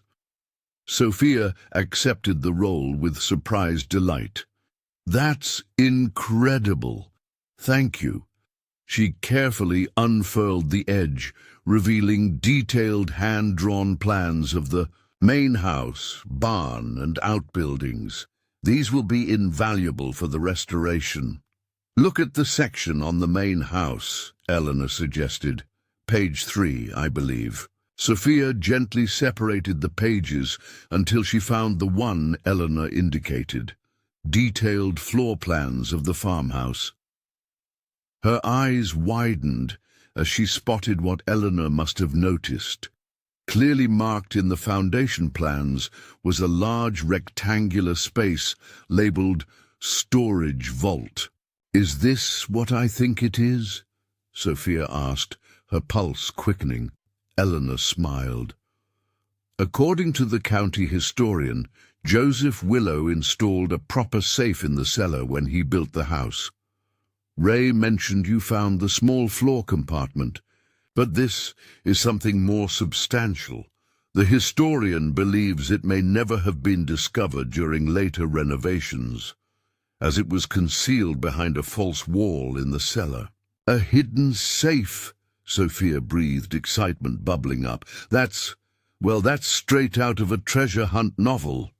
Sophia accepted the roll with surprised delight. "That's incredible. Thank you." She carefully unfurled the edge, revealing detailed hand-drawn plans of the main house, barn, and outbuildings. "These will be invaluable for the restoration." "Look at the section on the main house," Eleanor suggested. "Page 3, I believe." Sophia gently separated the pages until she found the one Eleanor indicated. Detailed floor plans of the farmhouse. Her eyes widened as she spotted what Eleanor must have noticed. Clearly marked in the foundation plans was a large rectangular space labeled "Storage Vault." "Is this what I think it is?" Sophia asked, her pulse quickening. Eleanor smiled. "According to the county historian, Joseph Willow installed a proper safe in the cellar when he built the house. Ray mentioned you found the small floor compartment, but this is something more substantial. The historian believes it may never have been discovered during later renovations, as it was concealed behind a false wall in the cellar." "A hidden safe," Sophia breathed, excitement bubbling up. That's straight out of a treasure hunt novel."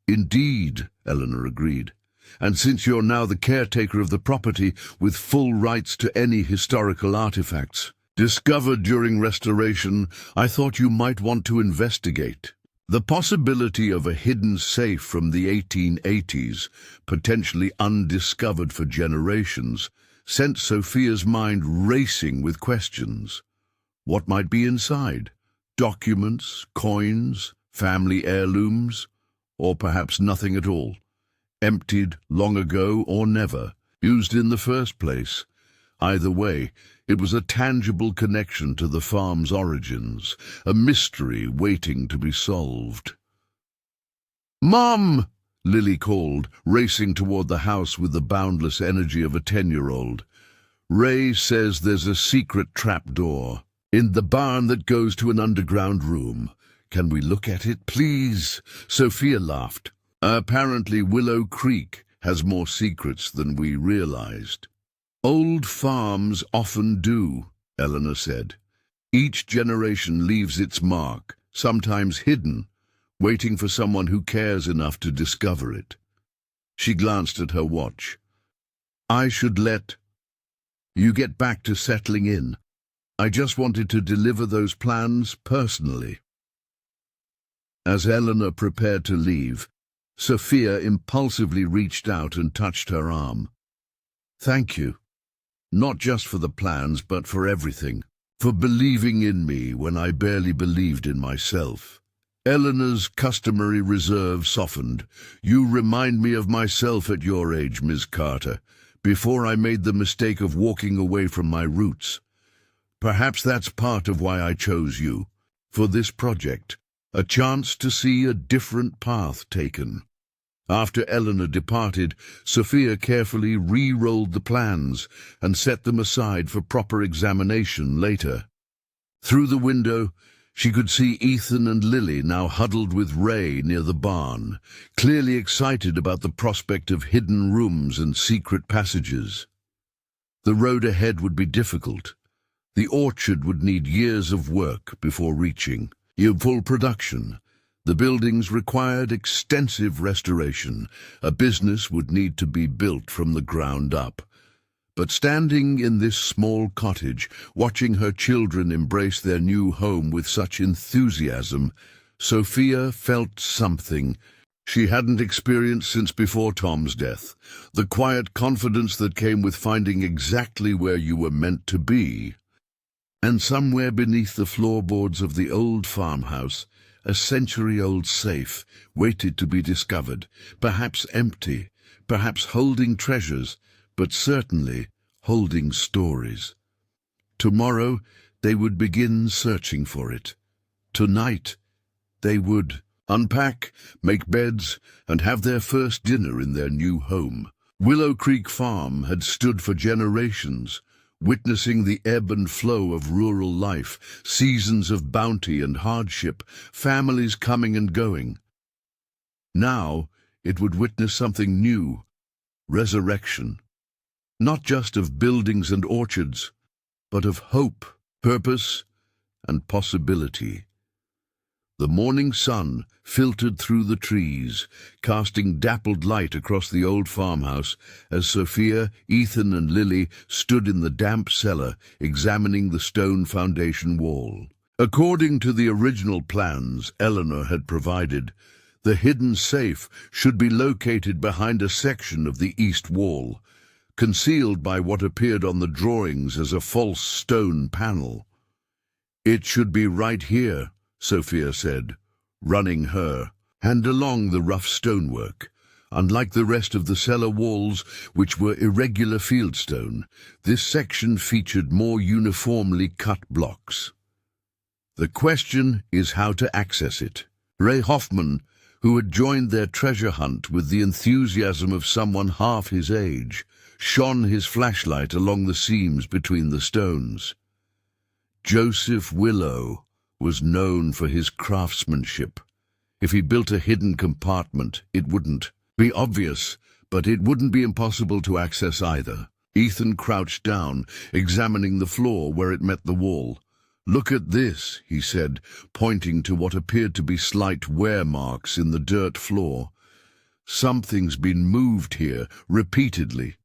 "Indeed," Eleanor agreed. "And since you're now the caretaker of the property with full rights to any historical artifacts discovered during restoration, I thought you might want to investigate." The possibility of a hidden safe from the 1880s, potentially undiscovered for generations, sent Sophia's mind racing with questions. What might be inside? Documents, coins, family heirlooms, or perhaps nothing at all? Emptied long ago or never, used in the first place. Either way, it was a tangible connection to the farm's origins, a mystery waiting to be solved. "Mom!" Lily called, racing toward the house with the boundless energy of a 10-year-old. "Ray says there's a secret trapdoor in the barn that goes to an underground room. Can we look at it, please?" Sophia laughed. "Apparently Willow Creek has more secrets than we realized." "Old farms often do," Eleanor said. "Each generation leaves its mark, sometimes hidden, waiting for someone who cares enough to discover it. She glanced at her watch. I should let you get back to settling in. I just wanted to deliver those plans personally. As Eleanor prepared to leave, Sophia impulsively reached out and touched her arm. Thank you. Not just for the plans, but for everything. For believing in me when I barely believed in myself. Eleanor's customary reserve softened. You remind me of myself at your age, Ms. Carter, before I made the mistake of walking away from my roots. Perhaps that's part of why I chose you, for this project, a chance to see a different path taken. After Eleanor departed, Sophia carefully re-rolled the plans and set them aside for proper examination later. Through the window, she could see Ethan and Lily now huddled with Ray near the barn, clearly excited about the prospect of hidden rooms and secret passages. The road ahead would be difficult. The orchard would need years of work before reaching full production. The buildings required extensive restoration. A business would need to be built from the ground up. But standing in this small cottage, watching her children embrace their new home with such enthusiasm, Sophia felt something she hadn't experienced since before Tom's death. The quiet confidence that came with finding exactly where you were meant to be. And somewhere beneath the floorboards of the old farmhouse, a century-old safe waited to be discovered, perhaps empty, perhaps holding treasures, but certainly holding stories. Tomorrow they would begin searching for it. Tonight they would unpack, make beds, and have their first dinner in their new home. Willow Creek Farm had stood for generations, witnessing the ebb and flow of rural life, seasons of bounty and hardship, families coming and going. Now it would witness something new, resurrection. Not just of buildings and orchards, but of hope, purpose, and possibility. The morning sun filtered through the trees, casting dappled light across the old farmhouse as Sophia, Ethan, and Lily stood in the damp cellar examining the stone foundation wall. According to the original plans Eleanor had provided, the hidden safe should be located behind a section of the east wall, concealed by what appeared on the drawings as a false stone panel. It should be right here, Sophia said, running her hand along the rough stonework. Unlike the rest of the cellar walls, which were irregular fieldstone, this section featured more uniformly cut blocks. The question is how to access it. Ray Hoffman, who had joined their treasure hunt with the enthusiasm of someone half his age, shone his flashlight along the seams between the stones. Joseph Willow was known for his craftsmanship. If he built a hidden compartment, it wouldn't be obvious, but it wouldn't be impossible to access either. Ethan crouched down, examining the floor where it met the wall. Look at this, he said, pointing to what appeared to be slight wear marks in the dirt floor. Something's been moved here, repeatedly.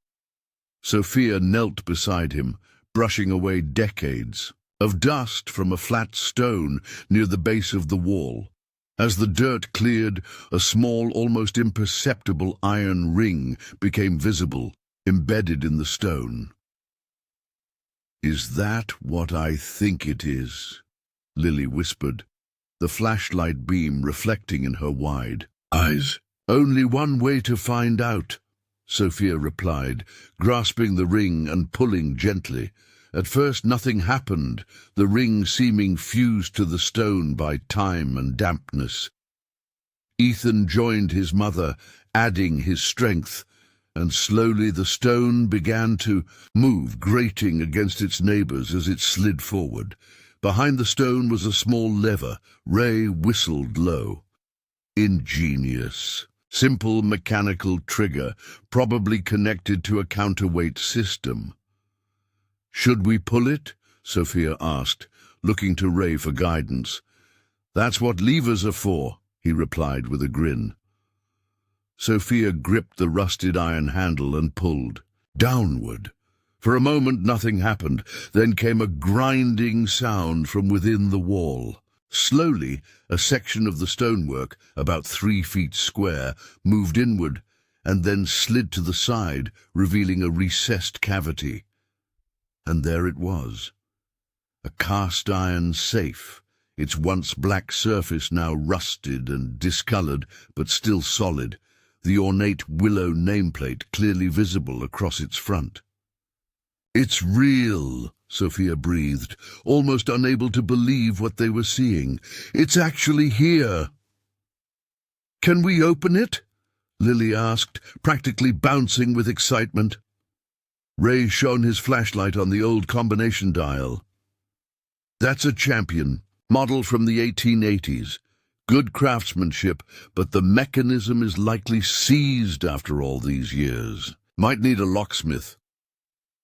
Sophia knelt beside him, brushing away decades of dust from a flat stone near the base of the wall. As the dirt cleared, a small, almost imperceptible iron ring became visible, embedded in the stone. Is that what I think it is? Lily whispered, the flashlight beam reflecting in her wide eyes. Only one way to find out, Sophia replied, grasping the ring and pulling gently. At first nothing happened, the ring seeming fused to the stone by time and dampness. Ethan joined his mother, adding his strength, and slowly the stone began to move, grating against its neighbors as it slid forward. Behind the stone was a small lever. Ray whistled low. Ingenious. Simple mechanical trigger, probably connected to a counterweight system. Should we pull it? Sophia asked, looking to Ray for guidance. "That's what levers are for," he replied with a grin. Sophia gripped the rusted iron handle and pulled. Downward. For a moment nothing happened, then came a grinding sound from within the wall. Slowly, a section of the stonework, about 3 feet square, moved inward and then slid to the side, revealing a recessed cavity. And there it was. A cast-iron safe, its once black surface now rusted and discolored, but still solid, the ornate Willow nameplate clearly visible across its front. "It's real," Sophia breathed, almost unable to believe what they were seeing. "It's actually here." "Can we open it?" Lily asked, practically bouncing with excitement. Ray shone his flashlight on the old combination dial. "That's a Champion, model from the 1880s. Good craftsmanship, but the mechanism is likely seized after all these years. Might need a locksmith."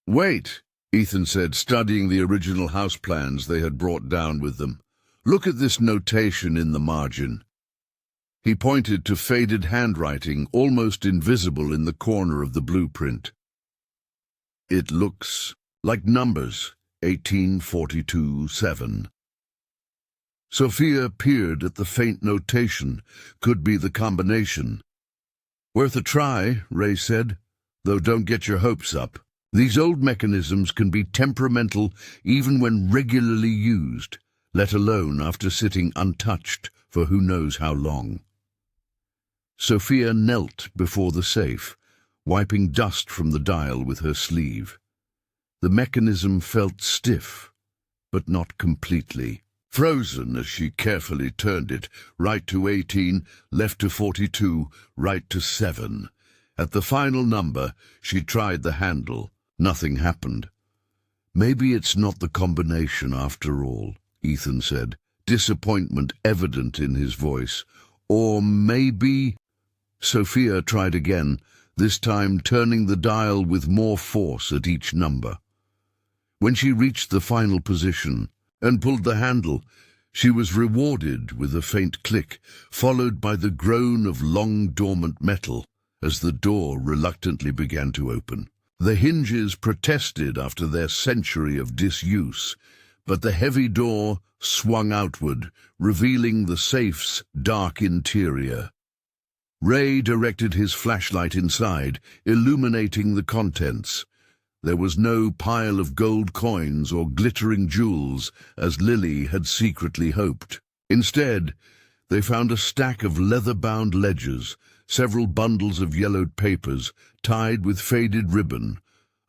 "Wait," Ethan said, studying the original house plans they had brought down with them. "Look at this notation in the margin." He pointed to faded handwriting, almost invisible in the corner of the blueprint. "It looks like numbers, 1842-7. Sophia peered at the faint notation. Could be the combination. "Worth a try," Ray said, "though don't get your hopes up. These old mechanisms can be temperamental even when regularly used, let alone after sitting untouched for who knows how long." Sophia knelt before the safe, wiping dust from the dial with her sleeve. The mechanism felt stiff, but not completely. Frozen as she carefully turned it, right to 18, left to 42, right to 7. At the final number, she tried the handle. Nothing happened. "Maybe it's not the combination after all," Ethan said, disappointment evident in his voice. "Or maybe—" Sophia tried again, this time turning the dial with more force at each number. When she reached the final position and pulled the handle, she was rewarded with a faint click, followed by the groan of long-dormant metal as the door reluctantly began to open. The hinges protested after their century of disuse, but the heavy door swung outward, revealing the safe's dark interior. Ray directed his flashlight inside, illuminating the contents. There was no pile of gold coins or glittering jewels, as Lily had secretly hoped. Instead, they found a stack of leather-bound ledgers, several bundles of yellowed papers tied with faded ribbon,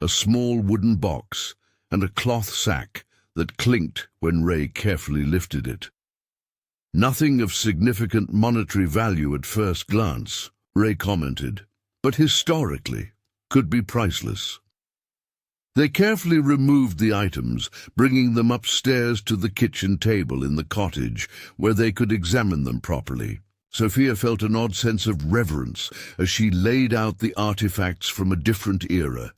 a small wooden box, and a cloth sack that clinked when Ray carefully lifted it. "Nothing of significant monetary value at first glance," Ray commented, "but historically could be priceless." They carefully removed the items, bringing them upstairs to the kitchen table in the cottage, where they could examine them properly. Sophia felt an odd sense of reverence as she laid out the artifacts from a different era,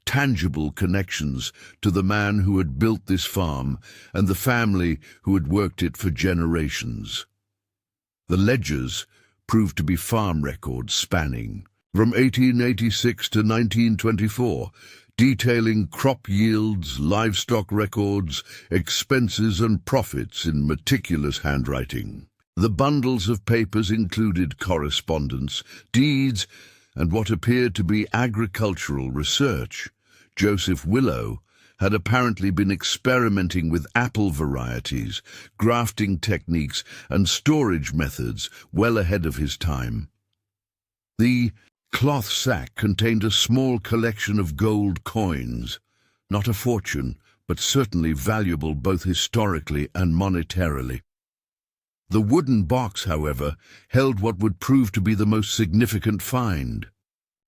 tangible connections to the man who had built this farm and the family who had worked it for generations. The ledgers proved to be farm records spanning from 1886 to 1924, detailing crop yields, livestock records, expenses and profits in meticulous handwriting. The bundles of papers included correspondence, deeds, and what appeared to be agricultural research. Joseph Willow had apparently been experimenting with apple varieties, grafting techniques, and storage methods well ahead of his time. The cloth sack contained a small collection of gold coins, not a fortune, but certainly valuable both historically and monetarily. The wooden box, however, held what would prove to be the most significant find.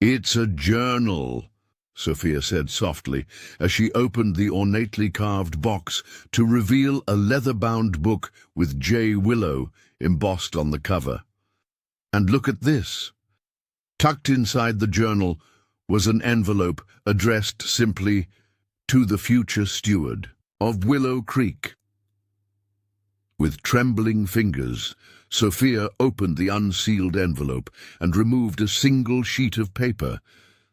"It's a journal," Sophia said softly, as she opened the ornately carved box to reveal a leather-bound book with J. Willow embossed on the cover. "And look at this." Tucked inside the journal was an envelope addressed simply, "To the future steward of Willow Creek." With trembling fingers, Sophia opened the unsealed envelope and removed a single sheet of paper,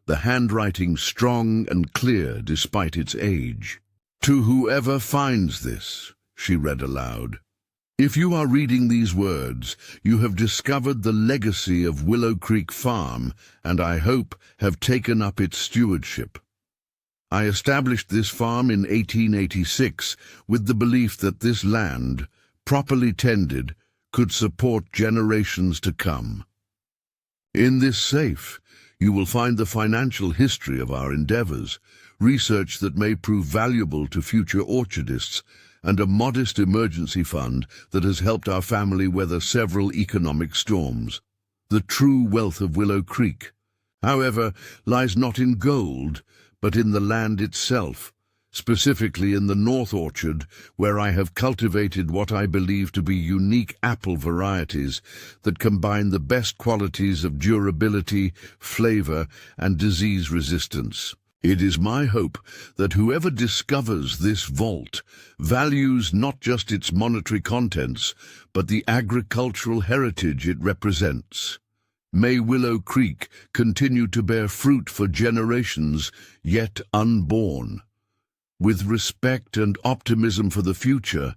the handwriting strong and clear despite its age. "To whoever finds this," she read aloud. "If you are reading these words, you have discovered the legacy of Willow Creek Farm, and I hope have taken up its stewardship. I established this farm in 1886 with the belief that this land, properly tended, could support generations to come. In this safe, you will find the financial history of our endeavors, research that may prove valuable to future orchardists, and a modest emergency fund that has helped our family weather several economic storms. The true wealth of Willow Creek, however, lies not in gold, but in the land itself, specifically in the North Orchard, where I have cultivated what I believe to be unique apple varieties that combine the best qualities of durability, flavor, and disease resistance. It is my hope that whoever discovers this vault values not just its monetary contents, but the agricultural heritage it represents. May Willow Creek continue to bear fruit for generations yet unborn. With respect and optimism for the future,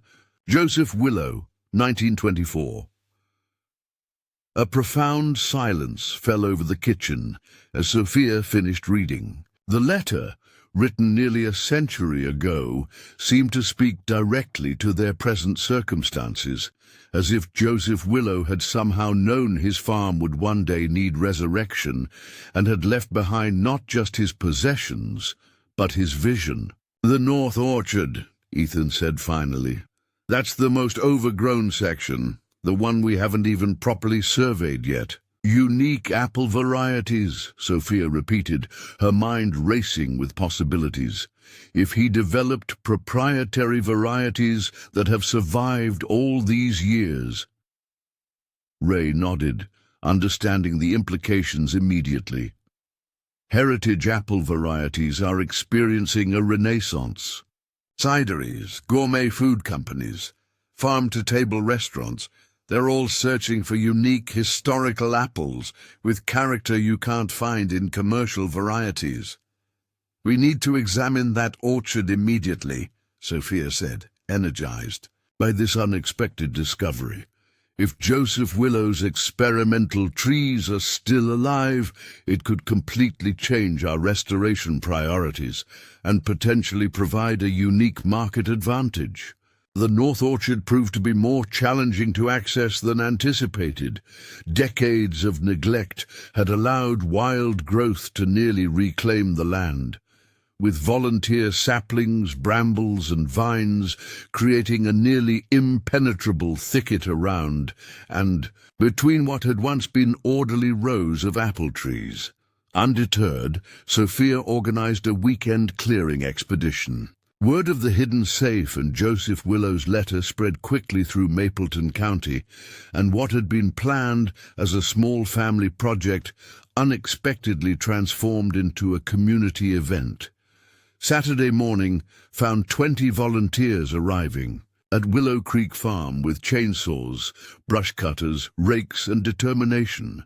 Joseph Willow, 1924. A profound silence fell over the kitchen as Sophia finished reading. The letter, written nearly a century ago, seemed to speak directly to their present circumstances, as if Joseph Willow had somehow known his farm would one day need resurrection and had left behind not just his possessions, but his vision. "The North Orchard," Ethan said finally. "That's the most overgrown section, the one we haven't even properly surveyed yet." "Unique apple varieties," Sophia repeated, her mind racing with possibilities. "If he developed proprietary varieties that have survived all these years." Ray nodded, understanding the implications immediately. Heritage apple varieties are experiencing a renaissance. Cideries, gourmet food companies, farm-to-table restaurants, they're all searching for unique historical apples with character you can't find in commercial varieties. "We need to examine that orchard immediately," Sophia said, energized by this unexpected discovery. If Joseph Willow's experimental trees are still alive, it could completely change our restoration priorities and potentially provide a unique market advantage. The North Orchard proved to be more challenging to access than anticipated. Decades of neglect had allowed wild growth to nearly reclaim the land, with volunteer saplings, brambles, and vines creating a nearly impenetrable thicket around and between what had once been orderly rows of apple trees. Undeterred, Sophia organized a weekend clearing expedition. Word of the hidden safe and Joseph Willow's letter spread quickly through Mapleton County, and what had been planned as a small family project unexpectedly transformed into a community event. Saturday morning found 20 volunteers arriving at Willow Creek Farm with chainsaws, brush cutters, rakes, and determination.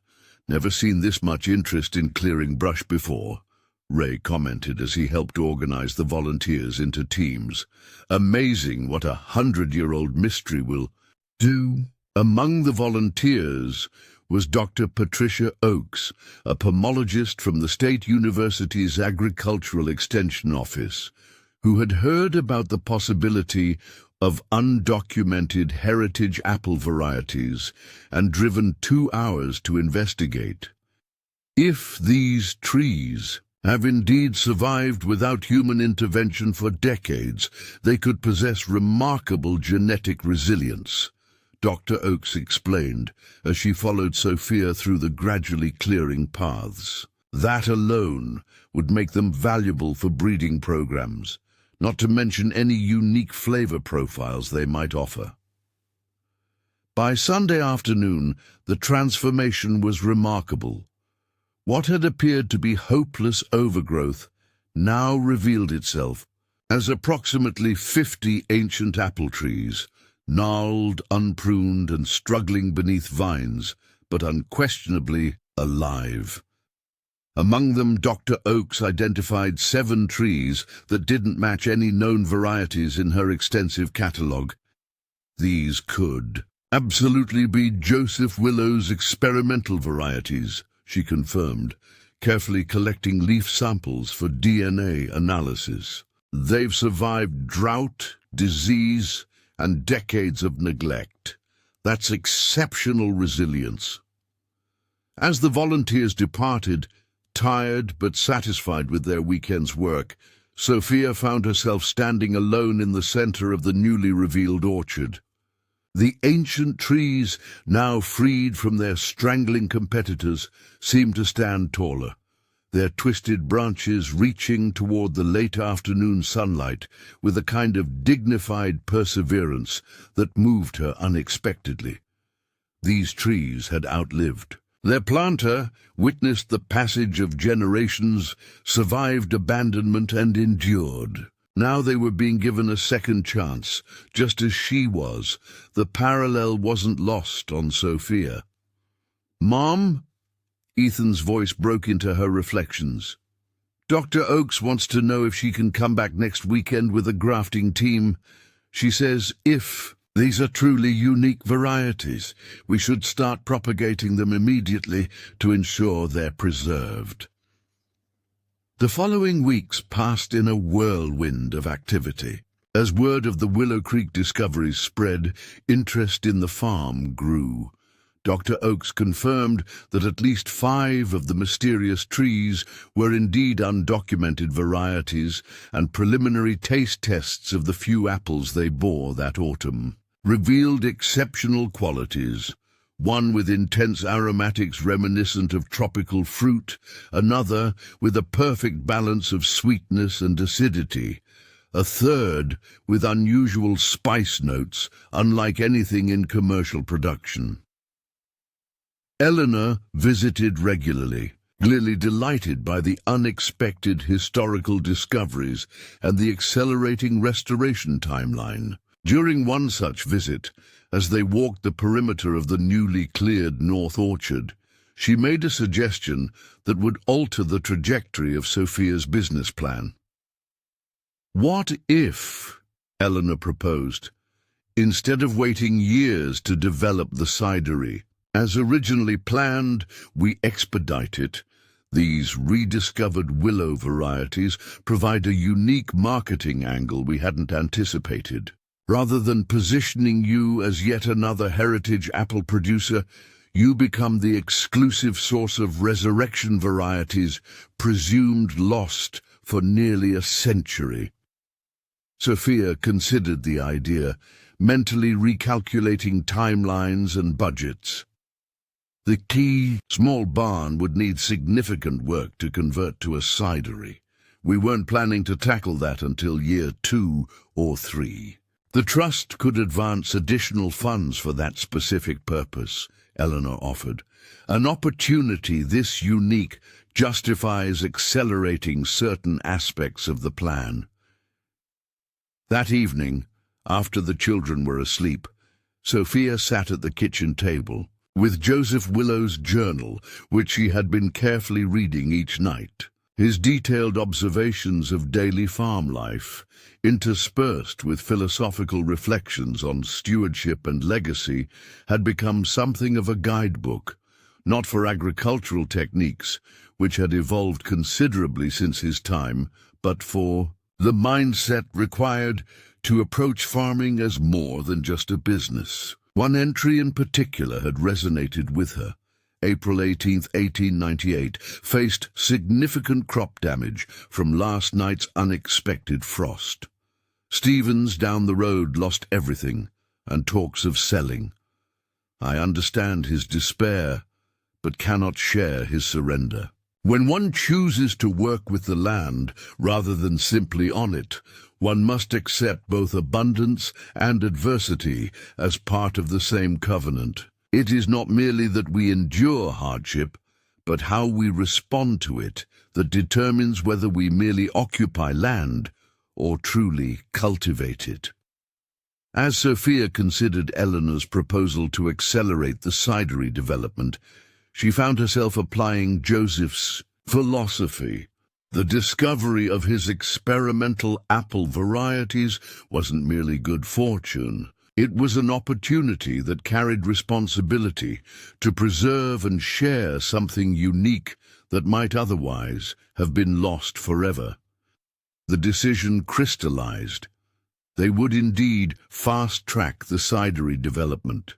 "Never seen this much interest in clearing brush before," Ray commented as he helped organize the volunteers into teams. "Amazing what a 100-year-old mystery will do." Among the volunteers was Dr. Patricia Oakes, a pomologist from the State University's Agricultural Extension Office, who had heard about the possibility of undocumented heritage apple varieties and driven 2 hours to investigate. If these trees have indeed survived without human intervention for decades, they could possess remarkable genetic resilience, Dr. Oakes explained as she followed Sophia through the gradually clearing paths. That alone would make them valuable for breeding programs, not to mention any unique flavor profiles they might offer. By Sunday afternoon, the transformation was remarkable. What had appeared to be hopeless overgrowth now revealed itself as approximately 50 ancient apple trees, gnarled, unpruned, and struggling beneath vines, but unquestionably alive. Among them, Dr. Oakes identified 7 trees that didn't match any known varieties in her extensive catalogue. These could absolutely be Joseph Willow's experimental varieties, she confirmed, carefully collecting leaf samples for DNA analysis. They've survived drought, disease, and decades of neglect. That's exceptional resilience. As the volunteers departed, tired but satisfied with their weekend's work, Sophia found herself standing alone in the center of the newly revealed orchard. The ancient trees, now freed from their strangling competitors, seemed to stand taller, their twisted branches reaching toward the late afternoon sunlight with a kind of dignified perseverance that moved her unexpectedly. These trees had outlived. Their planter witnessed the passage of generations, survived abandonment, and endured. Now they were being given a second chance, just as she was. The parallel wasn't lost on Sophia. "Mom?" Ethan's voice broke into her reflections. "Dr. Oakes wants to know if she can come back next weekend with a grafting team. She says if these are truly unique varieties, we should start propagating them immediately to ensure they're preserved." The following weeks passed in a whirlwind of activity. As word of the Willow Creek discoveries spread, interest in the farm grew. Dr. Oakes confirmed that at least 5 of the mysterious trees were indeed undocumented varieties, and preliminary taste tests of the few apples they bore that autumn revealed exceptional qualities. One with intense aromatics reminiscent of tropical fruit, another with a perfect balance of sweetness and acidity, a third with unusual spice notes unlike anything in commercial production. Eleanor visited regularly, clearly delighted by the unexpected historical discoveries and the accelerating restoration timeline. During one such visit, as they walked the perimeter of the newly cleared North Orchard, she made a suggestion that would alter the trajectory of Sophia's business plan. "What if," Eleanor proposed, "instead of waiting years to develop the cidery, as originally planned, we expedite it? These rediscovered willow varieties provide a unique marketing angle we hadn't anticipated. Rather than positioning you as yet another heritage apple producer, you become the exclusive source of resurrection varieties presumed lost for nearly a century." Sophia considered the idea, mentally recalculating timelines and budgets. The key small barn would need significant work to convert to a cidery. We weren't planning to tackle that until year 2 or 3. The trust could advance additional funds for that specific purpose, Eleanor offered. An opportunity this unique justifies accelerating certain aspects of the plan. That evening, after the children were asleep, Sophia sat at the kitchen table with Joseph Willow's journal, which she had been carefully reading each night. His detailed observations of daily farm life, interspersed with philosophical reflections on stewardship and legacy, had become something of a guidebook, not for agricultural techniques, which had evolved considerably since his time, but for the mindset required to approach farming as more than just a business. One entry in particular had resonated with her. April 18, 1898, faced significant crop damage from last night's unexpected frost. Stevens down the road lost everything, and talks of selling. I understand his despair, but cannot share his surrender. When one chooses to work with the land rather than simply on it, one must accept both abundance and adversity as part of the same covenant. It is not merely that we endure hardship, but how we respond to it that determines whether we merely occupy land or truly cultivate it. As Sophia considered Eleanor's proposal to accelerate the cidery development, she found herself applying Joseph's philosophy. The discovery of his experimental apple varieties wasn't merely good fortune. It was an opportunity that carried responsibility to preserve and share something unique that might otherwise have been lost forever. The decision crystallized. They would indeed fast-track the cidery development.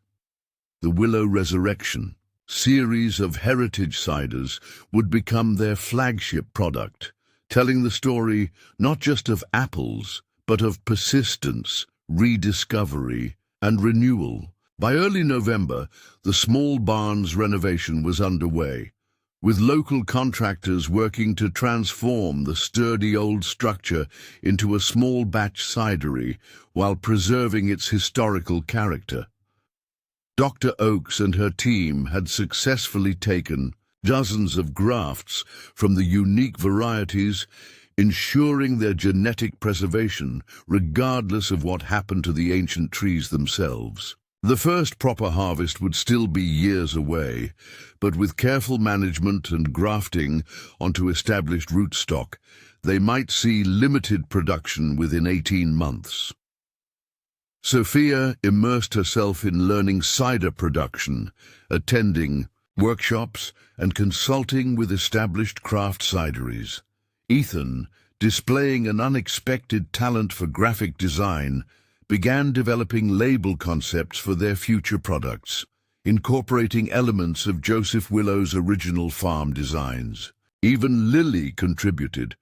The Willow Resurrection series of heritage ciders would become their flagship product, telling the story not just of apples, but of persistence, rediscovery, and renewal. By early November, the small barn's renovation was underway, with local contractors working to transform the sturdy old structure into a small batch cidery while preserving its historical character. Dr. Oakes and her team had successfully taken dozens of grafts from the unique varieties, ensuring their genetic preservation regardless of what happened to the ancient trees themselves. The first proper harvest would still be years away, but with careful management and grafting onto established rootstock, they might see limited production within 18 months. Sophia immersed herself in learning cider production, attending workshops and consulting with established craft cideries. Ethan, displaying an unexpected talent for graphic design, began developing label concepts for their future products, incorporating elements of Joseph Willow's original farm designs. Even Lily contributed,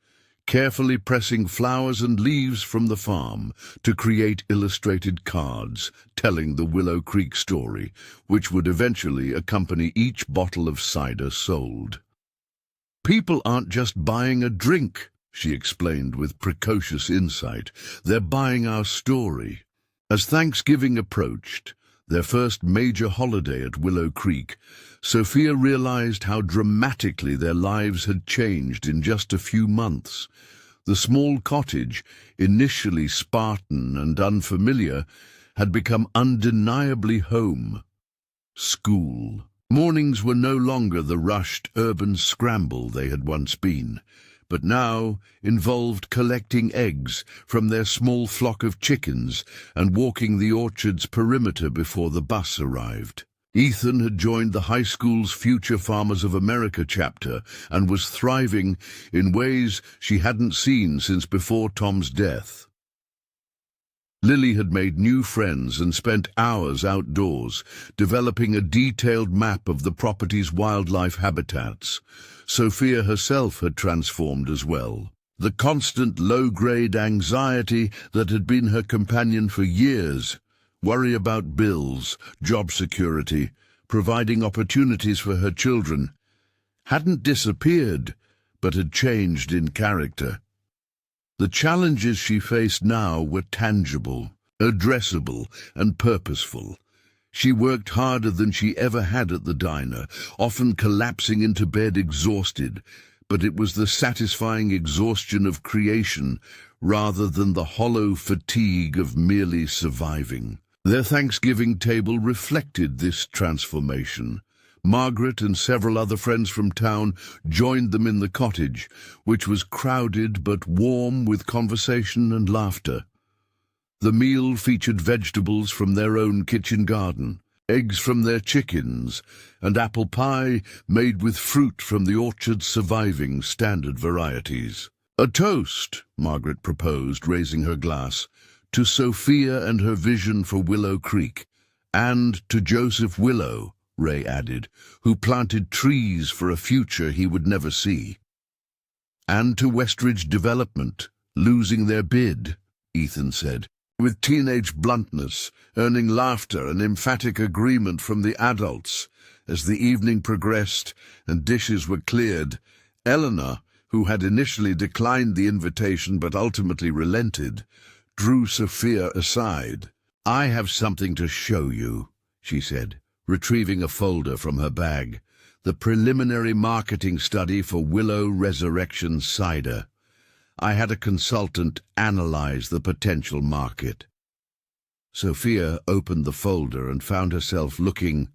carefully pressing flowers and leaves from the farm to create illustrated cards telling the Willow Creek story, which would eventually accompany each bottle of cider sold. "People aren't just buying a drink," she explained with precocious insight. "They're buying our story." As Thanksgiving approached, their first major holiday at Willow Creek, Sophia realized how dramatically their lives had changed in just a few months. The small cottage, initially Spartan and unfamiliar, had become undeniably home. School. Mornings were no longer the rushed urban scramble they had once been, but now involved collecting eggs from their small flock of chickens and walking the orchard's perimeter before the bus arrived. Ethan had joined the high school's Future Farmers of America chapter and was thriving in ways she hadn't seen since before Tom's death. Lily had made new friends and spent hours outdoors, developing a detailed map of the property's wildlife habitats. Sophia herself had transformed as well. The constant low-grade anxiety that had been her companion for years, worry about bills, job security, providing opportunities for her children, hadn't disappeared, but had changed in character. The challenges she faced now were tangible, addressable, and purposeful. She worked harder than she ever had at the diner, often collapsing into bed exhausted, but it was the satisfying exhaustion of creation rather than the hollow fatigue of merely surviving. Their Thanksgiving table reflected this transformation. Margaret and several other friends from town joined them in the cottage, which was crowded but warm with conversation and laughter. The meal featured vegetables from their own kitchen garden, eggs from their chickens, and apple pie made with fruit from the orchard's surviving standard varieties. "A toast," Margaret proposed, raising her glass, "to Sophia and her vision for Willow Creek, and to Joseph Willow," Ray added, "who planted trees for a future he would never see." "And to Westridge Development, losing their bid," Ethan said, with teenage bluntness, earning laughter and emphatic agreement from the adults. As the evening progressed and dishes were cleared, Eleanor, who had initially declined the invitation but ultimately relented, drew Sophia aside. "I have something to show you," she said, retrieving a folder from her bag. "The preliminary marketing study for Willow Resurrection cider. I had a consultant analyze the potential market." Sophia opened the folder and found herself looking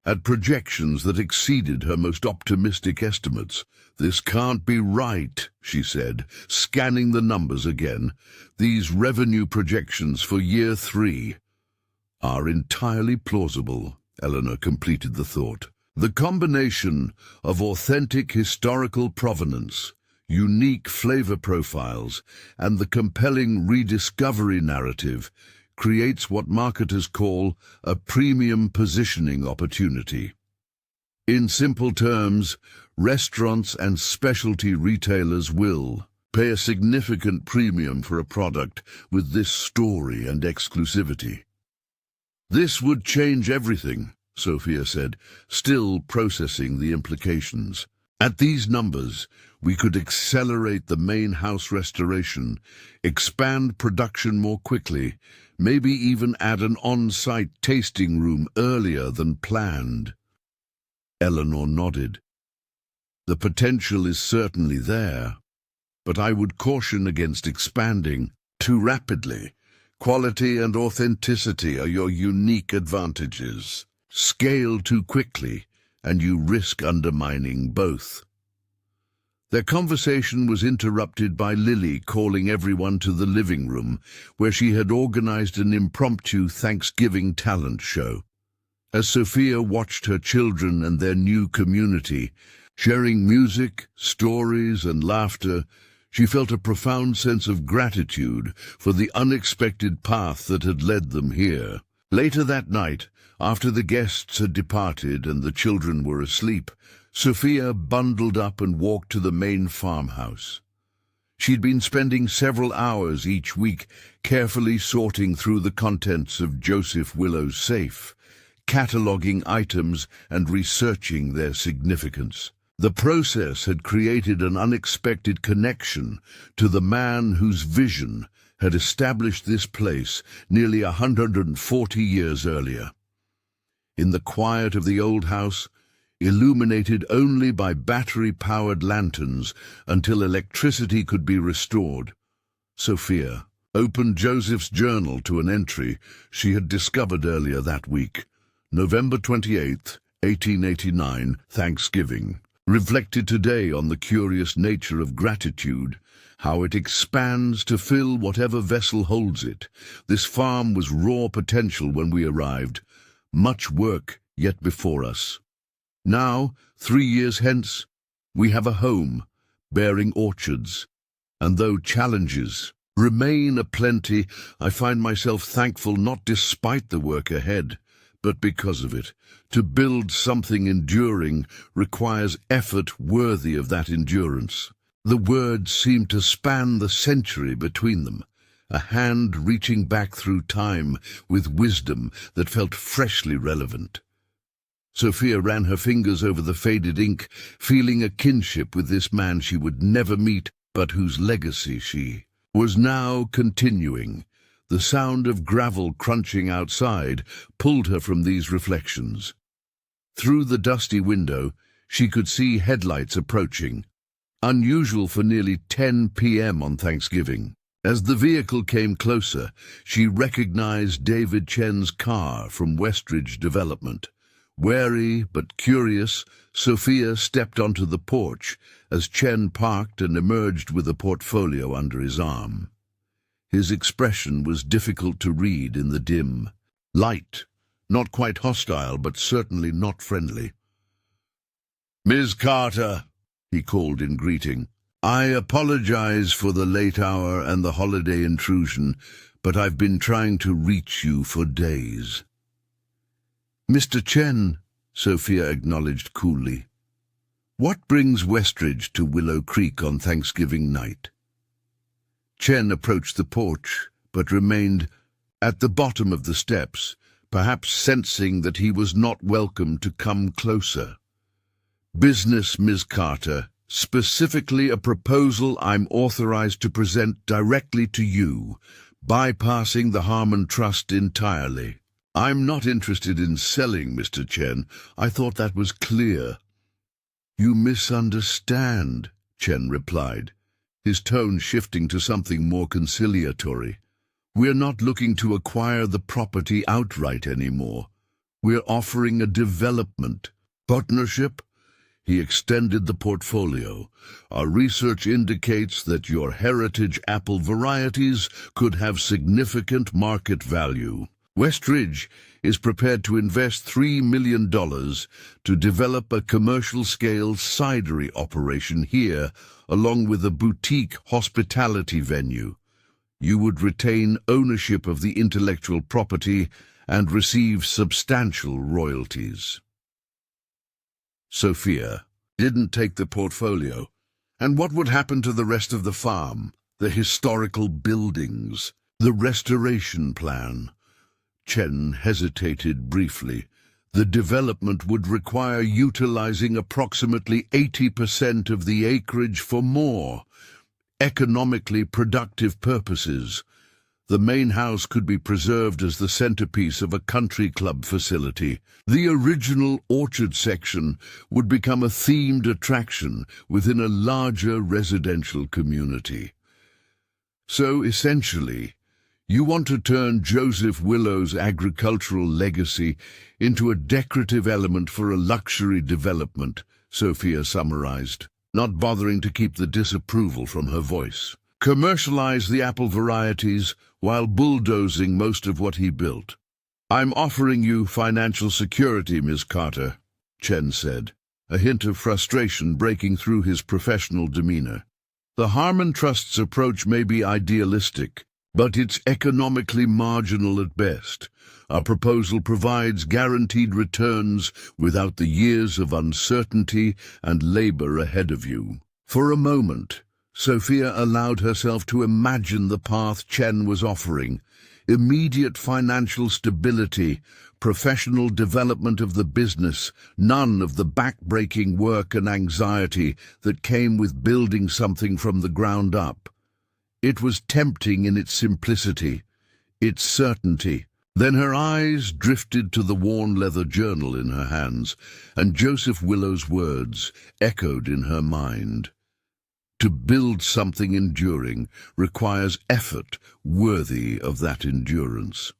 at projections that exceeded her most optimistic estimates. "This can't be right," she said, scanning the numbers again. "These revenue projections for year 3 are entirely plausible," Eleanor completed the thought. "The combination of authentic historical provenance, unique flavor profiles, and the compelling rediscovery narrative creates what marketers call a premium positioning opportunity. In simple terms, restaurants and specialty retailers will pay a significant premium for a product with this story and exclusivity." "This would change everything," Sophia said, still processing the implications. "At these numbers, we could accelerate the main house restoration, expand production more quickly, maybe even add an on-site tasting room earlier than planned." Eleanor nodded. "The potential is certainly there, but I would caution against expanding too rapidly. Quality and authenticity are your unique advantages. Scale too quickly, and you risk undermining both." Their conversation was interrupted by Lily calling everyone to the living room, where she had organized an impromptu Thanksgiving talent show. As Sophia watched her children and their new community, sharing music, stories, and laughter, she felt a profound sense of gratitude for the unexpected path that had led them here. Later that night, after the guests had departed and the children were asleep, Sophia bundled up and walked to the main farmhouse. She'd been spending several hours each week carefully sorting through the contents of Joseph Willow's safe, cataloging items and researching their significance. The process had created an unexpected connection to the man whose vision had established this place nearly 140 years earlier. In the quiet of the old house, illuminated only by battery-powered lanterns until electricity could be restored, Sophia opened Joseph's journal to an entry she had discovered earlier that week. November 28, 1889, Thanksgiving. Reflected today on the curious nature of gratitude, how it expands to fill whatever vessel holds it. This farm was raw potential when we arrived, much work yet before us. Now, 3 years hence, we have a home, bearing orchards, and though challenges remain aplenty, I find myself thankful not despite the work ahead, but because of it. To build something enduring requires effort worthy of that endurance. The words seemed to span the century between them, a hand reaching back through time with wisdom that felt freshly relevant. Sophia ran her fingers over the faded ink, feeling a kinship with this man she would never meet, but whose legacy she was now continuing. The sound of gravel crunching outside pulled her from these reflections. Through the dusty window, she could see headlights approaching, unusual for nearly 10 p.m. on Thanksgiving. As the vehicle came closer, she recognized David Chen's car from Westridge Development. Wary but curious, Sophia stepped onto the porch as Chen parked and emerged with a portfolio under his arm. His expression was difficult to read in the dim light, not quite hostile, but certainly not friendly. "Ms. Carter," he called in greeting, "I apologize for the late hour and the holiday intrusion, but I've been trying to reach you for days." "Mr. Chen," Sophia acknowledged coolly, "what brings Westridge to Willow Creek on Thanksgiving night?" Chen approached the porch, but remained at the bottom of the steps, perhaps sensing that he was not welcome to come closer. "Business, Ms. Carter. Specifically a proposal I'm authorized to present directly to you, bypassing the Harmon Trust entirely." "I'm not interested in selling, Mr. Chen. I thought that was clear." "You misunderstand," Chen replied, his tone shifting to something more conciliatory. We're not looking to acquire the property outright anymore. We're offering a development partnership. He extended the portfolio. Our research indicates that your heritage apple varieties could have significant market value. Westridge is prepared to invest $3 million to develop a commercial-scale cidery operation here, along with a boutique hospitality venue. You would retain ownership of the intellectual property and receive substantial royalties. Sophia didn't take the portfolio. And what would happen to the rest of the farm? The historical buildings, the restoration plan? Chen hesitated briefly. The development would require utilizing approximately 80% of the acreage for more economically productive purposes. The main house could be preserved as the centerpiece of a country club facility. The original orchard section would become a themed attraction within a larger residential community. So, essentially, you want to turn Joseph Willow's agricultural legacy into a decorative element for a luxury development, Sophia summarized, not bothering to keep the disapproval from her voice. Commercialize the apple varieties while bulldozing most of what he built. I'm offering you financial security, Ms. Carter, Chen said, a hint of frustration breaking through his professional demeanor. The Harmon Trust's approach may be idealistic, but it's economically marginal at best. Our proposal provides guaranteed returns without the years of uncertainty and labor ahead of you. For a moment, Sophia allowed herself to imagine the path Chen was offering: immediate financial stability, professional development of the business, none of the back-breaking work and anxiety that came with building something from the ground up. It was tempting in its simplicity, its certainty. Then her eyes drifted to the worn leather journal in her hands, and Joseph Willow's words echoed in her mind. To build something enduring requires effort worthy of that endurance.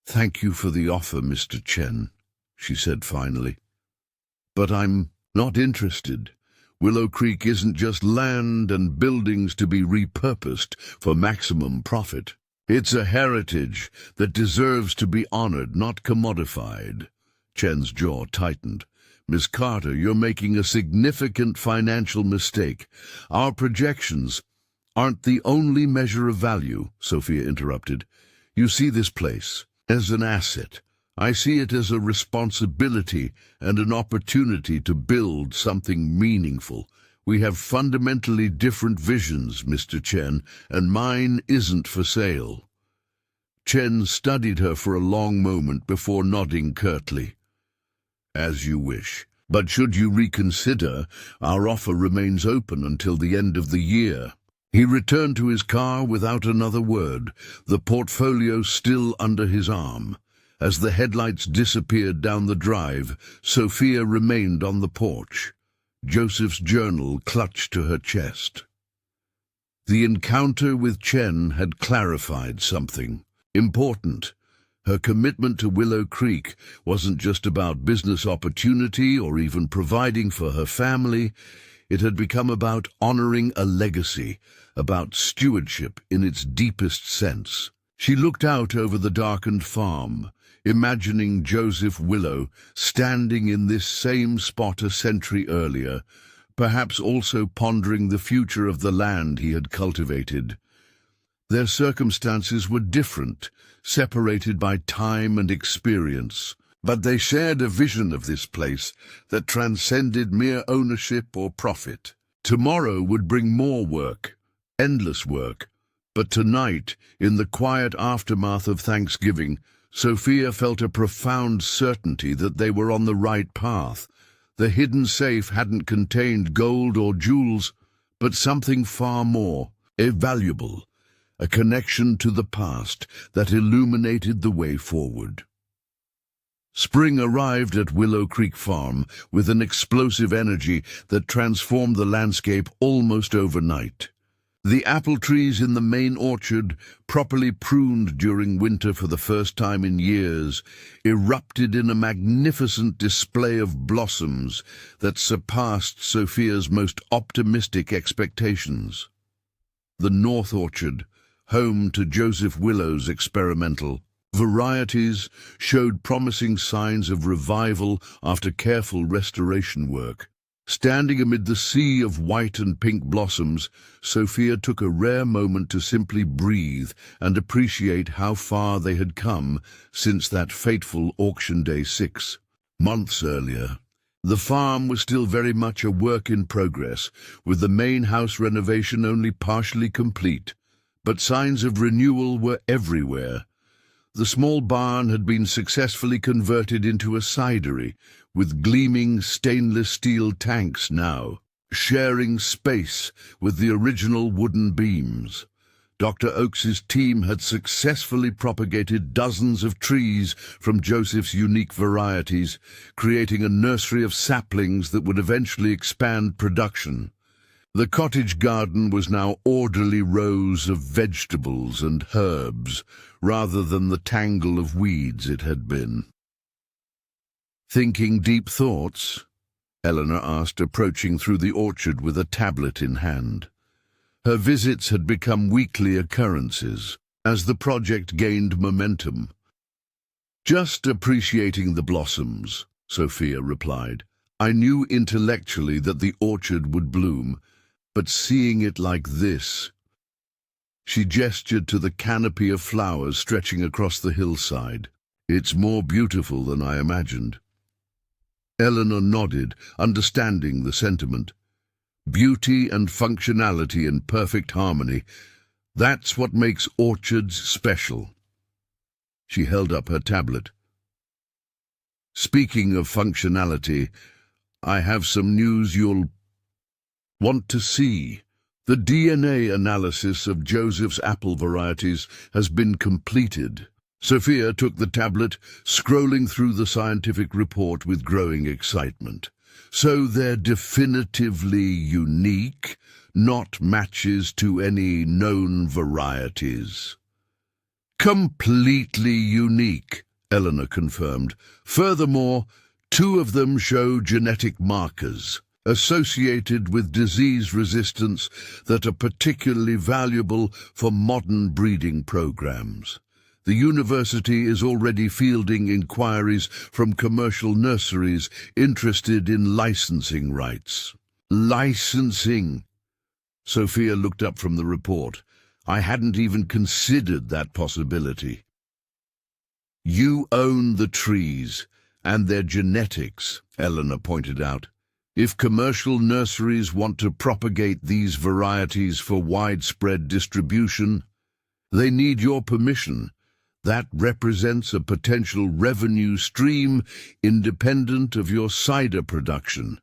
"Thank you for the offer, Mr. Chen," she said finally. "But I'm not interested. Willow Creek isn't just land and buildings to be repurposed for maximum profit. It's a heritage that deserves to be honored, not commodified." Chen's jaw tightened. "Ms. Carter, you're making a significant financial mistake. Our projections aren't the only measure of value," Sophia interrupted. "You see this place as an asset. I see it as a responsibility and an opportunity to build something meaningful. We have fundamentally different visions, Mr. Chen, and mine isn't for sale." Chen studied her for a long moment before nodding curtly. "As you wish. But should you reconsider, our offer remains open until the end of the year." He returned to his car without another word, the portfolio still under his arm. As the headlights disappeared down the drive, Sophia remained on the porch. Joseph's journal clutched to her chest. The encounter with Chen had clarified something important. Her commitment to Willow Creek wasn't just about business opportunity or even providing for her family. It had become about honoring a legacy, about stewardship in its deepest sense. She looked out over the darkened farm, imagining Joseph Willow standing in this same spot a century earlier, perhaps also pondering the future of the land he had cultivated. Their circumstances were different, separated by time and experience, but they shared a vision of this place that transcended mere ownership or profit. Tomorrow would bring more work, endless work, but tonight, in the quiet aftermath of Thanksgiving, Sophia felt a profound certainty that they were on the right path. The hidden safe hadn't contained gold or jewels, but something far more, valuable, a connection to the past that illuminated the way forward. Spring arrived at Willow Creek Farm with an explosive energy that transformed the landscape almost overnight. The apple trees in the main orchard, properly pruned during winter for the first time in years, erupted in a magnificent display of blossoms that surpassed Sophia's most optimistic expectations. The North Orchard, home to Joseph Willow's experimental varieties, showed promising signs of revival after careful restoration work. Standing amid the sea of white and pink blossoms, Sophia took a rare moment to simply breathe and appreciate how far they had come since that fateful auction day 6 months earlier. The farm was still very much a work in progress, with the main house renovation only partially complete, but signs of renewal were everywhere. The small barn had been successfully converted into a cidery, with gleaming stainless steel tanks now, sharing space with the original wooden beams. Dr. Oakes's team had successfully propagated dozens of trees from Joseph's unique varieties, creating a nursery of saplings that would eventually expand production. The cottage garden was now orderly rows of vegetables and herbs, rather than the tangle of weeds it had been. "Thinking deep thoughts?" Eleanor asked, approaching through the orchard with a tablet in hand. Her visits had become weekly occurrences, as the project gained momentum. "Just appreciating the blossoms," Sophia replied. "I knew intellectually that the orchard would bloom, but seeing it like this—" She gestured to the canopy of flowers stretching across the hillside. "It's more beautiful than I imagined." Eleanor nodded, understanding the sentiment. Beauty and functionality in perfect harmony. That's what makes orchards special. She held up her tablet. "Speaking of functionality, I have some news you'll want to see. The DNA analysis of Joseph's apple varieties has been completed." Sophia took the tablet, scrolling through the scientific report with growing excitement. "So they're definitively unique, not matches to any known varieties." "Completely unique," Eleanor confirmed. "Furthermore, 2 of them show genetic markers associated with disease resistance that are particularly valuable for modern breeding programs. The university is already fielding inquiries from commercial nurseries interested in licensing rights." "Licensing?" Sophia looked up from the report. "I hadn't even considered that possibility." "You own the trees and their genetics," Eleanor pointed out. "If commercial nurseries want to propagate these varieties for widespread distribution, they need your permission. That represents a potential revenue stream independent of your cider production."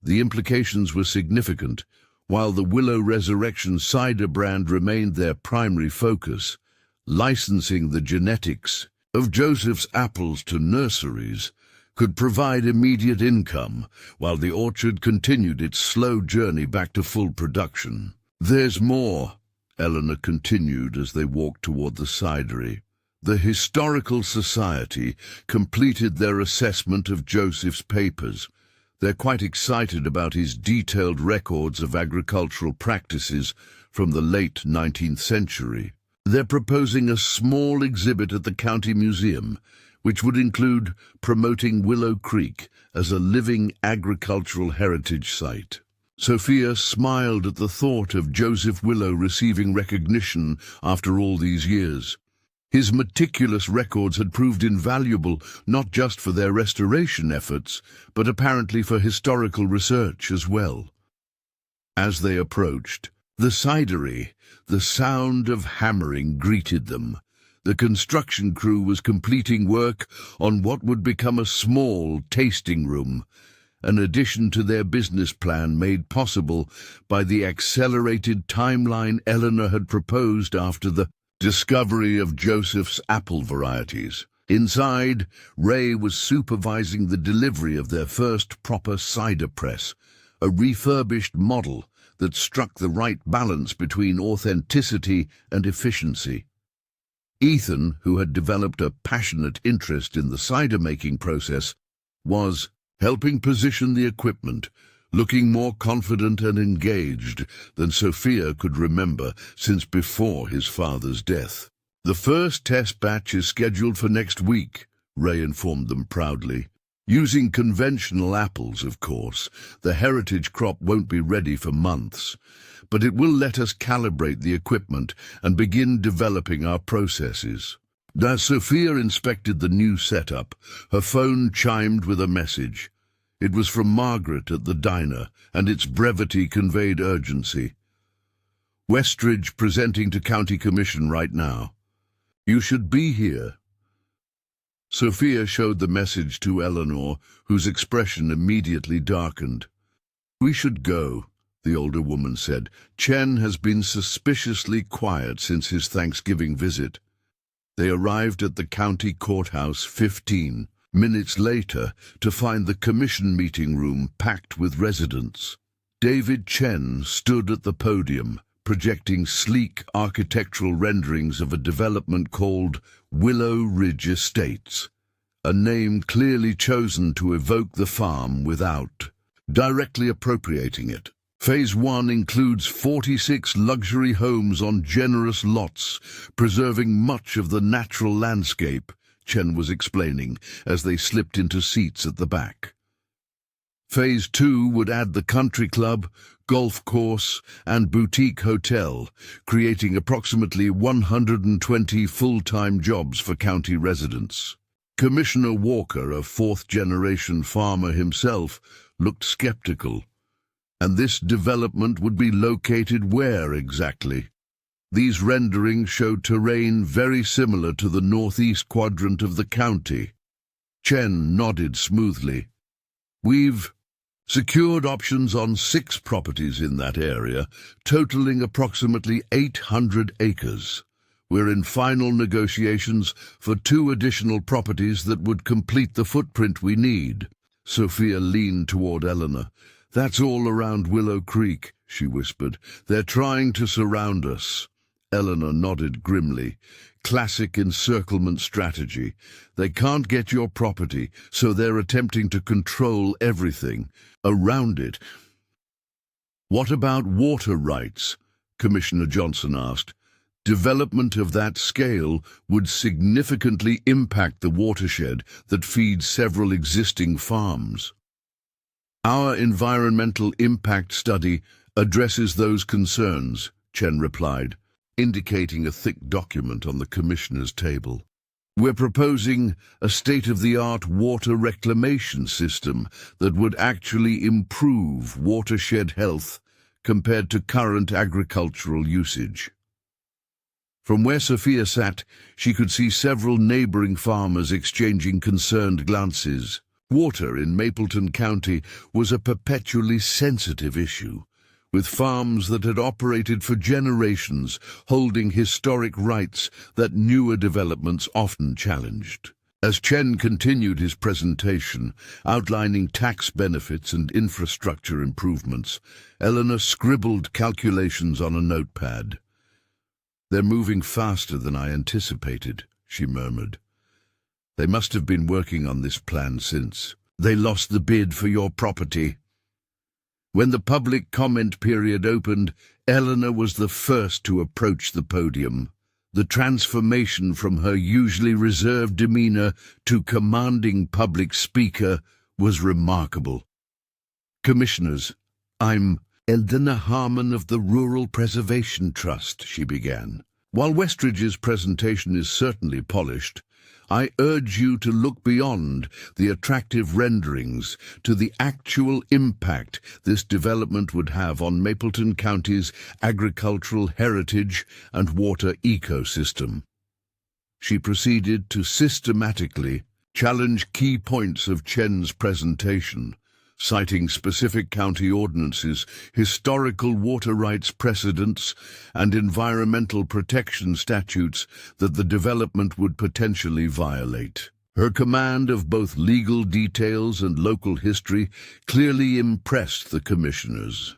The implications were significant. While the Willow Resurrection cider brand remained their primary focus, licensing the genetics of Joseph's apples to nurseries could provide immediate income, while the orchard continued its slow journey back to full production. "There's more," Eleanor continued as they walked toward the cidery. "The Historical Society completed their assessment of Joseph's papers. They're quite excited about his detailed records of agricultural practices from the late 19th century. They're proposing a small exhibit at the County Museum, which would include promoting Willow Creek as a living agricultural heritage site." Sophia smiled at the thought of Joseph Willow receiving recognition after all these years. His meticulous records had proved invaluable not just for their restoration efforts, but apparently for historical research as well. As they approached the cidery, the sound of hammering greeted them. The construction crew was completing work on what would become a small tasting room, an addition to their business plan made possible by the accelerated timeline Eleanor had proposed after the discovery of Joseph's apple varieties. Inside, Ray was supervising the delivery of their first proper cider press, a refurbished model that struck the right balance between authenticity and efficiency. Ethan, who had developed a passionate interest in the cider-making process, was helping position the equipment, looking more confident and engaged than Sophia could remember since before his father's death. "The first test batch is scheduled for next week," Ray informed them proudly. "Using conventional apples, of course. The heritage crop won't be ready for months, but it will let us calibrate the equipment and begin developing our processes." As Sophia inspected the new setup, her phone chimed with a message. It was from Margaret at the diner, and its brevity conveyed urgency. "Westridge presenting to County Commission right now. You should be here." Sophia showed the message to Eleanor, whose expression immediately darkened. "We should go," the older woman said. "Chen has been suspiciously quiet since his Thanksgiving visit." They arrived at the county courthouse 15 minutes later to find the commission meeting room packed with residents. David Chen stood at the podium, projecting sleek architectural renderings of a development called Willow Ridge Estates, a name clearly chosen to evoke the farm without directly appropriating it. Phase 1 includes 46 luxury homes on generous lots, preserving much of the natural landscape, Chen was explaining as they slipped into seats at the back. Phase 2 would add the country club, golf course, and boutique hotel, creating approximately 120 full-time jobs for county residents. Commissioner Walker, a fourth-generation farmer himself, looked skeptical. And this development would be located where exactly? These renderings showed terrain very similar to the northeast quadrant of the county. Chen nodded smoothly. "We've secured options on 6 properties in that area, totaling approximately 800 acres. We're in final negotiations for 2 additional properties that would complete the footprint we need." Sophia leaned toward Eleanor. "That's all around Willow Creek," she whispered. "They're trying to surround us." Eleanor nodded grimly. "Classic encirclement strategy. They can't get your property, so they're attempting to control everything around it." "What about water rights?" Commissioner Johnson asked. "Development of that scale would significantly impact the watershed that feeds several existing farms." "Our environmental impact study addresses those concerns," Chen replied, indicating a thick document on the commissioner's table. "We're proposing a state-of-the-art water reclamation system that would actually improve watershed health compared to current agricultural usage." From where Sophia sat, she could see several neighboring farmers exchanging concerned glances. Water in Mapleton County was a perpetually sensitive issue, with farms that had operated for generations holding historic rights that newer developments often challenged. As Chen continued his presentation, outlining tax benefits and infrastructure improvements, Eleanor scribbled calculations on a notepad. "They're moving faster than I anticipated," she murmured. "They must have been working on this plan since they lost the bid for your property." When the public comment period opened, Eleanor was the first to approach the podium. The transformation from her usually reserved demeanor to commanding public speaker was remarkable. "Commissioners, I'm Eldina Harmon of the Rural Preservation Trust," she began. "While Westridge's presentation is certainly polished, I urge you to look beyond the attractive renderings to the actual impact this development would have on Mapleton County's agricultural heritage and water ecosystem." She proceeded to systematically challenge key points of Chen's presentation, citing specific county ordinances, historical water rights precedents, and environmental protection statutes that the development would potentially violate. Her command of both legal details and local history clearly impressed the commissioners.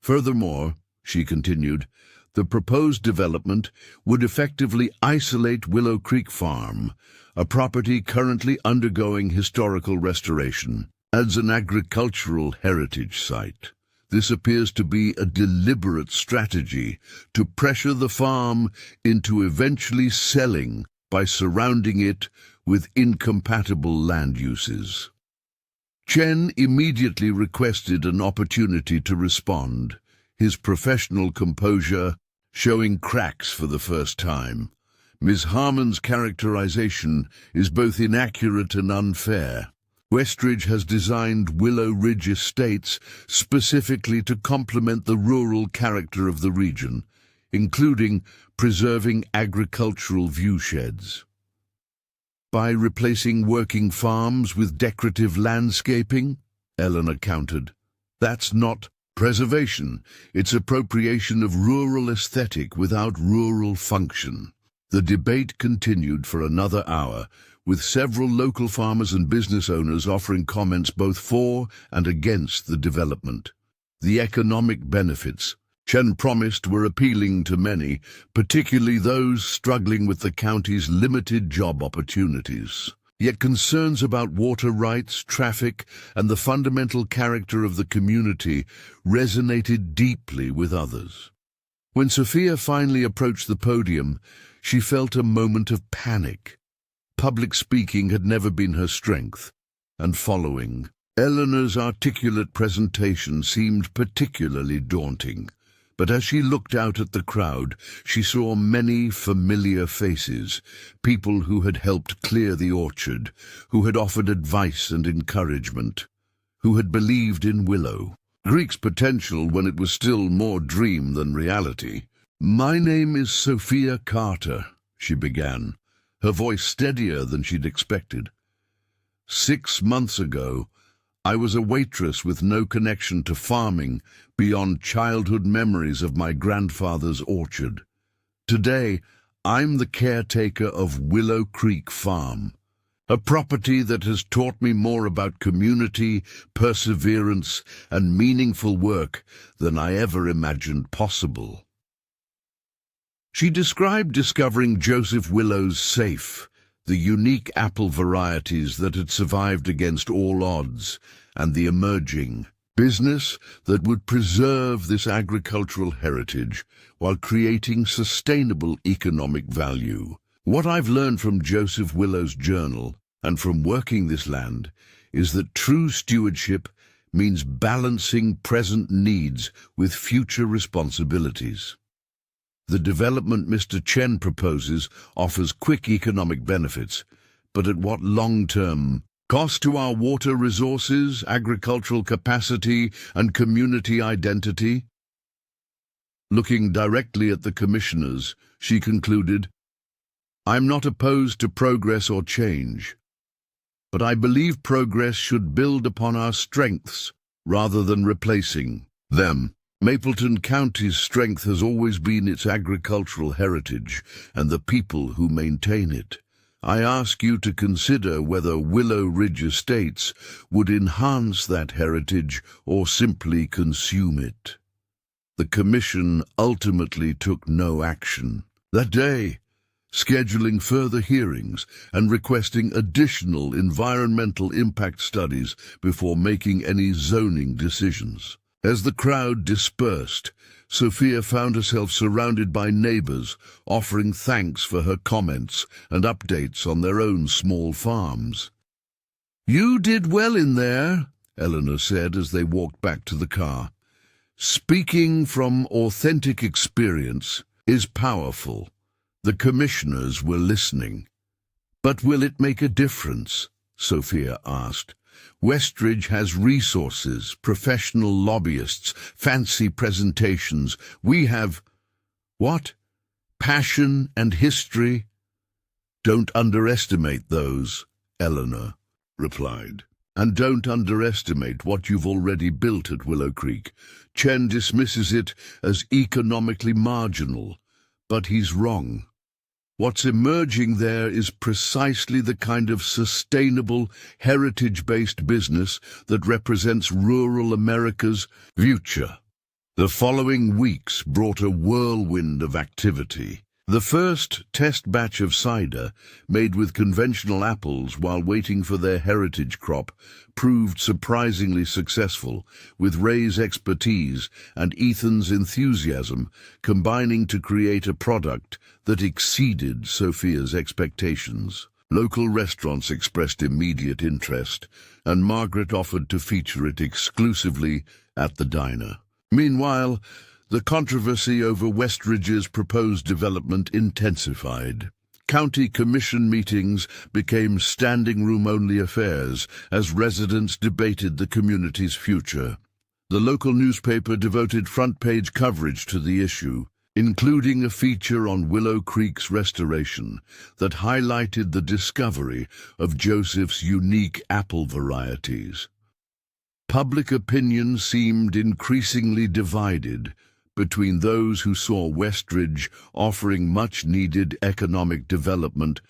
Furthermore, she continued, the proposed development would effectively isolate Willow Creek Farm, a property currently undergoing historical restoration, as an agricultural heritage site. This appears to be a deliberate strategy to pressure the farm into eventually selling by surrounding it with incompatible land uses. Chen immediately requested an opportunity to respond, his professional composure showing cracks for the first time. Ms. Harmon's characterization is both inaccurate and unfair. Westridge has designed Willow Ridge Estates specifically to complement the rural character of the region, including preserving agricultural viewsheds. By replacing working farms with decorative landscaping, Eleanor countered. That's not preservation, it's appropriation of rural aesthetic without rural function. The debate continued for another hour, with several local farmers and business owners offering comments both for and against the development. The economic benefits, Chen promised, were appealing to many, particularly those struggling with the county's limited job opportunities. Yet concerns about water rights, traffic, and the fundamental character of the community resonated deeply with others. When Sophia finally approached the podium, she felt a moment of panic. Public speaking had never been her strength, and following Eleanor's articulate presentation seemed particularly daunting. But as she looked out at the crowd, she saw many familiar faces, people who had helped clear the orchard, who had offered advice and encouragement, who had believed in Willow Creek's potential when it was still more dream than reality. "My name is Sophia Carter," she began, her voice steadier than she'd expected. "6 months ago, I was a waitress with no connection to farming beyond childhood memories of my grandfather's orchard. Today, I'm the caretaker of Willow Creek Farm, a property that has taught me more about community, perseverance, and meaningful work than I ever imagined possible." She described discovering Joseph Willow's safe, the unique apple varieties that had survived against all odds, and the emerging business that would preserve this agricultural heritage while creating sustainable economic value. What I've learned from Joseph Willow's journal and from working this land is that true stewardship means balancing present needs with future responsibilities. The development Mr. Chen proposes offers quick economic benefits, but at what long-term cost to our water resources, agricultural capacity, and community identity? Looking directly at the commissioners, she concluded, "I'm not opposed to progress or change, but I believe progress should build upon our strengths rather than replacing them. Mapleton County's strength has always been its agricultural heritage and the people who maintain it. I ask you to consider whether Willow Ridge Estates would enhance that heritage or simply consume it." The commission ultimately took no action that day, scheduling further hearings and requesting additional environmental impact studies before making any zoning decisions. As the crowd dispersed, Sophia found herself surrounded by neighbors offering thanks for her comments and updates on their own small farms. "You did well in there," Eleanor said as they walked back to the car. "Speaking from authentic experience is powerful." The commissioners were listening. "But will it make a difference?" Sophia asked. "Westridge has resources, professional lobbyists, fancy presentations. We have—" "What? Passion and history?" "Don't underestimate those," Eleanor replied. "And don't underestimate what you've already built at Willow Creek. Chen dismisses it as economically marginal, but he's wrong. What's emerging there is precisely the kind of sustainable, heritage-based business that represents rural America's future. The following weeks brought a whirlwind of activity. The first test batch of cider, made with conventional apples while waiting for their heritage crop, proved surprisingly successful, with Ray's expertise and Ethan's enthusiasm combining to create a product that exceeded Sophia's expectations. Local restaurants expressed immediate interest, and Margaret offered to feature it exclusively at the diner. Meanwhile, the controversy over Westridge's proposed development intensified. County commission meetings became standing-room-only affairs as residents debated the community's future. The local newspaper devoted front-page coverage to the issue, including a feature on Willow Creek's restoration that highlighted the discovery of Joseph's unique apple varieties. Public opinion seemed increasingly divided between those who saw Westridge offering much-needed economic development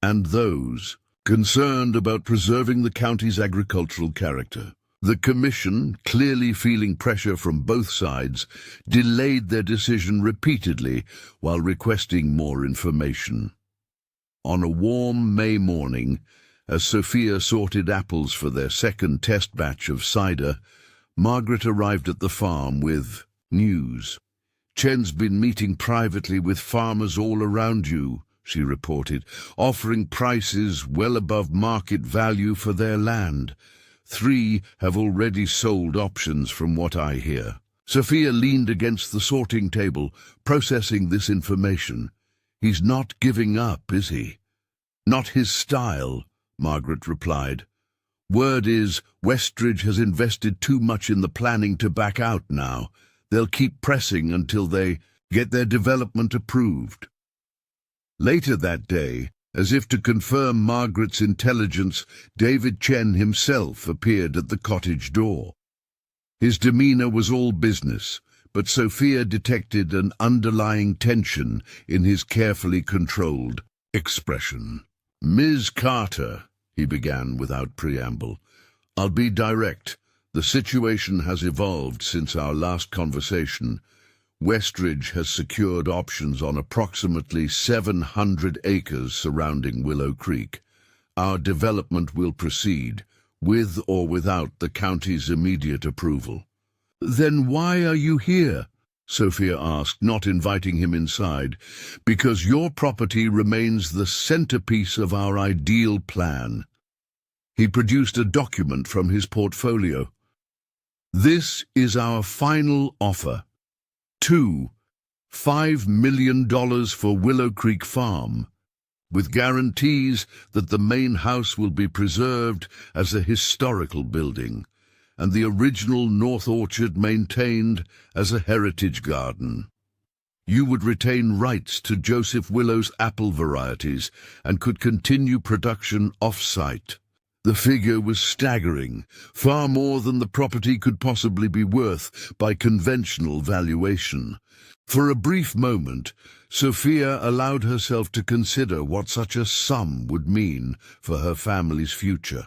and those concerned about preserving the county's agricultural character. The commission, clearly feeling pressure from both sides, delayed their decision repeatedly while requesting more information. On a warm May morning, as Sophia sorted apples for their second test batch of cider, Margaret arrived at the farm with news. "Chen's been meeting privately with farmers all around you," she reported, "offering prices well above market value for their land. 3 have already sold options from what I hear." Sophia leaned against the sorting table, processing this information. "He's not giving up, is he?" "Not his style," Margaret replied. "Word is, Westridge has invested too much in the planning to back out now. They'll keep pressing until they get their development approved." Later that day, as if to confirm Margaret's intelligence, David Chen himself appeared at the cottage door. His demeanor was all business, but Sophia detected an underlying tension in his carefully controlled expression. "Ms. Carter," he began without preamble, "I'll be direct. The situation has evolved since our last conversation. Westridge has secured options on approximately 700 acres surrounding Willow Creek. Our development will proceed, with or without the county's immediate approval." "Then why are you here?" Sophia asked, not inviting him inside. "Because your property remains the centerpiece of our ideal plan." He produced a document from his portfolio. "This is our final offer. $5 million for Willow Creek Farm, with guarantees that the main house will be preserved as a historical building, and the original North Orchard maintained as a heritage garden. You would retain rights to Joseph Willow's apple varieties and could continue production off-site." The figure was staggering, far more than the property could possibly be worth by conventional valuation. For a brief moment, Sophia allowed herself to consider what such a sum would mean for her family's future.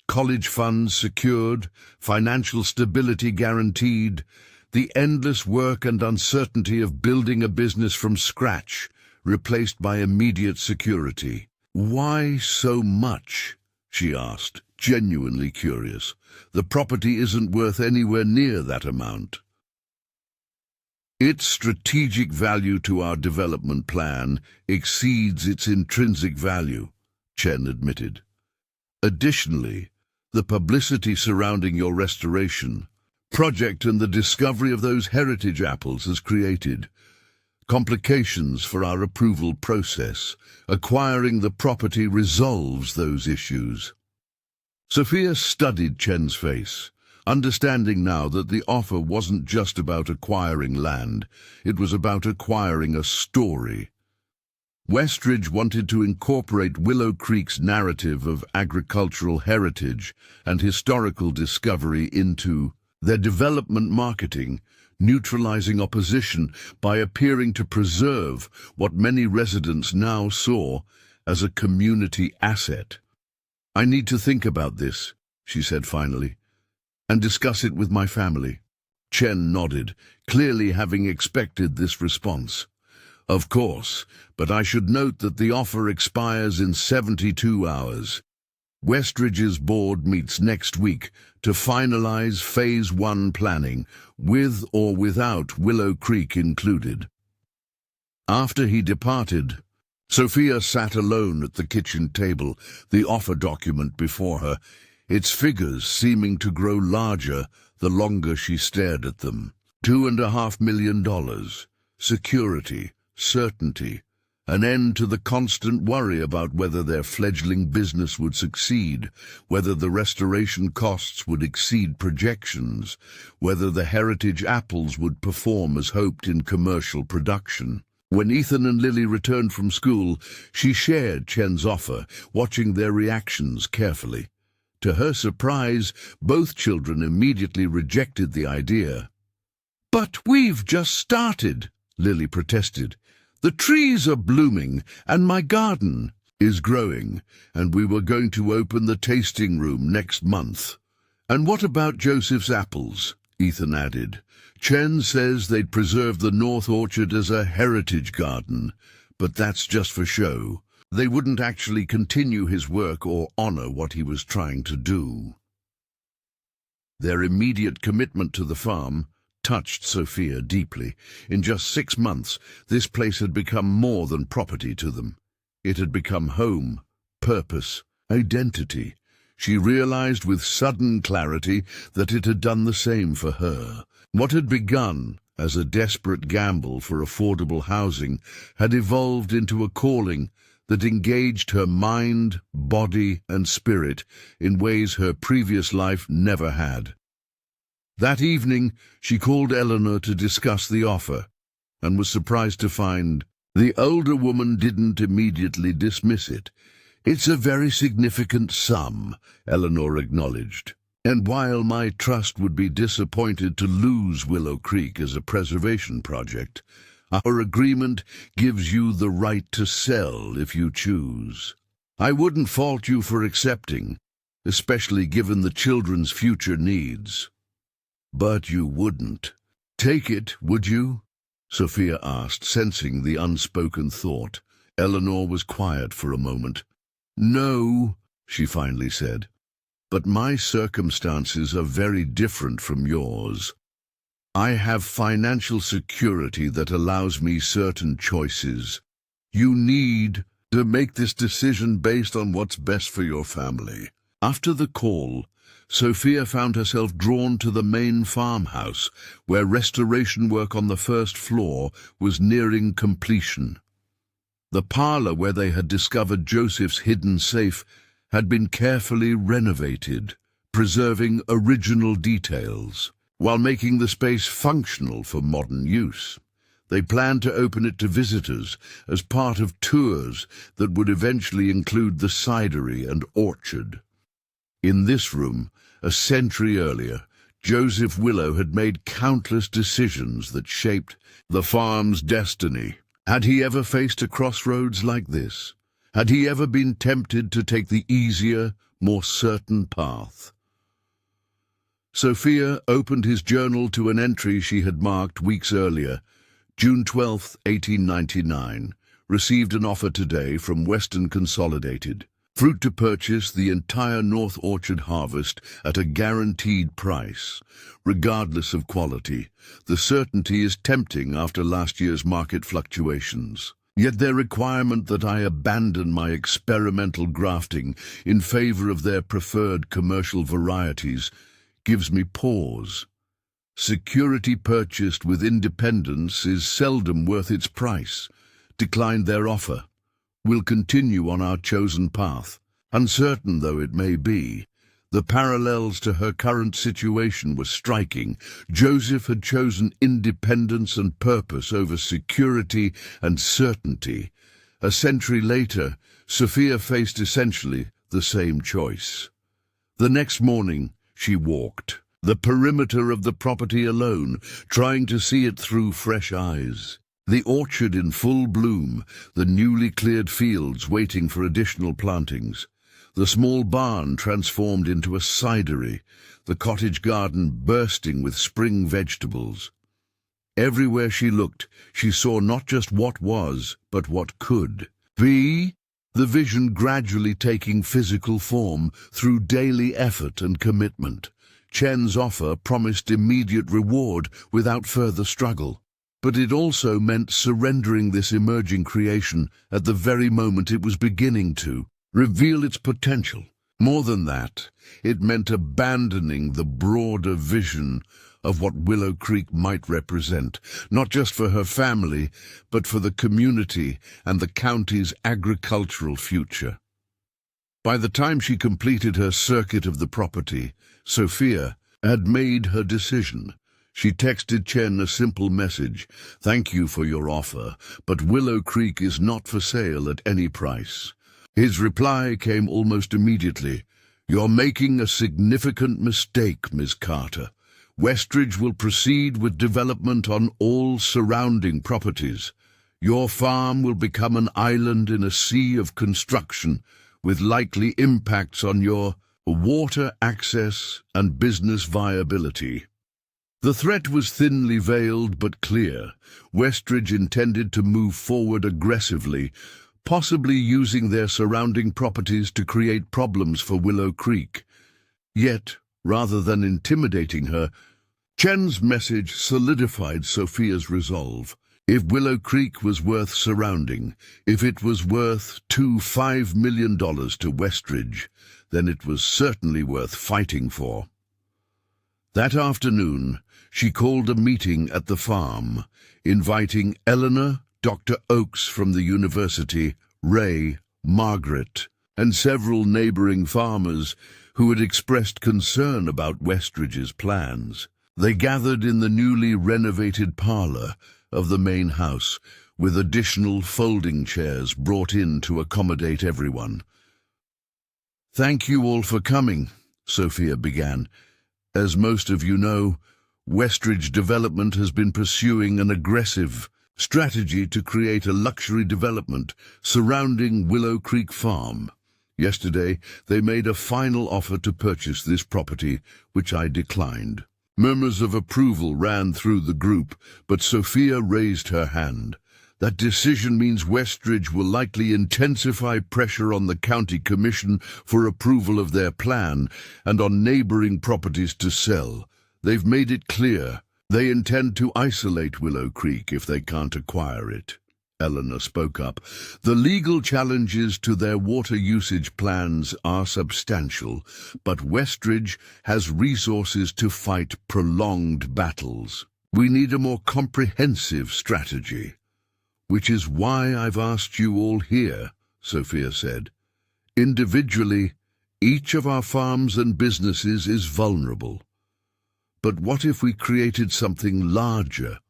College funds secured, financial stability guaranteed, the endless work and uncertainty of building a business from scratch, replaced by immediate security. "Why so much?" she asked, genuinely curious. "The property isn't worth anywhere near that amount." "Its strategic value to our development plan exceeds its intrinsic value," Chen admitted. "Additionally, the publicity surrounding your restoration project and the discovery of those heritage apples has created complications for our approval process. Acquiring the property resolves those issues." Sophia studied Chen's face, understanding now that the offer wasn't just about acquiring land, it was about acquiring a story. Westridge wanted to incorporate Willow Creek's narrative of agricultural heritage and historical discovery into Their development marketing, neutralizing opposition by appearing to preserve what many residents now saw as a community asset. "I need to think about this," she said finally, "and discuss it with my family." Chen nodded, clearly having expected this response. "Of course, but I should note that the offer expires in 72 hours. Westridge's board meets next week to finalize Phase 1 planning, with or without Willow Creek included." After he departed, Sophia sat alone at the kitchen table, the offer document before her, its figures seeming to grow larger the longer she stared at them. $2.5 million, security, certainty, an end to the constant worry about whether their fledgling business would succeed, whether the restoration costs would exceed projections, whether the heritage apples would perform as hoped in commercial production. When Ethan and Lily returned from school, she shared Chen's offer, watching their reactions carefully. To her surprise, both children immediately rejected the idea. "But we've just started," Lily protested. "The trees are blooming, and my garden is growing, and we were going to open the tasting room next month." "And what about Joseph's apples?" Ethan added. "Chen says they'd preserve the North Orchard as a heritage garden, but that's just for show. They wouldn't actually continue his work or honor what he was trying to do." Their immediate commitment to the farm touched Sophia deeply. In just 6 months, this place had become more than property to them. It had become home, purpose, identity. She realized with sudden clarity that it had done the same for her. What had begun as a desperate gamble for affordable housing had evolved into a calling that engaged her mind, body, and spirit in ways her previous life never had. That evening, she called Eleanor to discuss the offer, and was surprised to find the older woman didn't immediately dismiss it. "It's a very significant sum," Eleanor acknowledged. "And while my trust would be disappointed to lose Willow Creek as a preservation project, our agreement gives you the right to sell if you choose. I wouldn't fault you for accepting, especially given the children's future needs." "But you wouldn't take it, would you?" Sophia asked, sensing the unspoken thought. Eleanor was quiet for a moment. "No," she finally said, "but my circumstances are very different from yours. I have financial security that allows me certain choices. You need to make this decision based on what's best for your family." After the call, Sophia found herself drawn to the main farmhouse, where restoration work on the first floor was nearing completion. The parlor where they had discovered Joseph's hidden safe had been carefully renovated, preserving original details, while making the space functional for modern use. They planned to open it to visitors as part of tours that would eventually include the cidery and orchard. In this room, a century earlier, Joseph Willow had made countless decisions that shaped the farm's destiny. Had he ever faced a crossroads like this? Had he ever been tempted to take the easier, more certain path? Sophia opened his journal to an entry she had marked weeks earlier. June 12, 1899. Received an offer today from Western Consolidated. Fruit to purchase the entire North Orchard harvest at a guaranteed price, regardless of quality. The certainty is tempting after last year's market fluctuations. Yet their requirement that I abandon my experimental grafting in favor of their preferred commercial varieties gives me pause. Security purchased with independence is seldom worth its price. Declined their offer. We'll continue on our chosen path. Uncertain though it may be, the parallels to her current situation were striking. Joseph had chosen independence and purpose over security and certainty. A century later, Sophia faced essentially the same choice. The next morning, she walked, the perimeter of the property alone, trying to see it through fresh eyes. The orchard in full bloom, the newly cleared fields waiting for additional plantings, the small barn transformed into a cidery, the cottage garden bursting with spring vegetables. Everywhere she looked, she saw not just what was, but what could be, the vision gradually taking physical form through daily effort and commitment. Chen's offer promised immediate reward without further struggle. But it also meant surrendering this emerging creation at the very moment it was beginning to reveal its potential. More than that, it meant abandoning the broader vision of what Willow Creek might represent, not just for her family, but for the community and the county's agricultural future. By the time she completed her circuit of the property, Sophia had made her decision. She texted Chen a simple message: "Thank you for your offer, but Willow Creek is not for sale at any price." His reply came almost immediately: "You're making a significant mistake, Ms. Carter. Westridge will proceed with development on all surrounding properties. Your farm will become an island in a sea of construction, with likely impacts on your water access and business viability." The threat was thinly veiled but clear. Westridge intended to move forward aggressively, possibly using their surrounding properties to create problems for Willow Creek. Yet, rather than intimidating her, Chen's message solidified Sophia's resolve. If Willow Creek was worth surrounding, if it was worth $5 million to Westridge, then it was certainly worth fighting for. That afternoon, she called a meeting at the farm, inviting Eleanor, Dr. Oakes from the university, Ray, Margaret, and several neighboring farmers who had expressed concern about Westridge's plans. They gathered in the newly renovated parlor of the main house, with additional folding chairs brought in to accommodate everyone. "Thank you all for coming," Sophia began. "As most of you know, Westridge Development has been pursuing an aggressive strategy to create a luxury development surrounding Willow Creek Farm. Yesterday, they made a final offer to purchase this property, which I declined." Murmurs of approval ran through the group, but Sophia raised her hand. "That decision means Westridge will likely intensify pressure on the county commission for approval of their plan and on neighboring properties to sell. They've made it clear they intend to isolate Willow Creek if they can't acquire it." Eleanor spoke up. "The legal challenges to their water usage plans are substantial, but Westridge has resources to fight prolonged battles. We need a more comprehensive strategy." "Which is why I've asked you all here," Sophia said. "Individually, each of our farms and businesses is vulnerable. But what if we created something larger?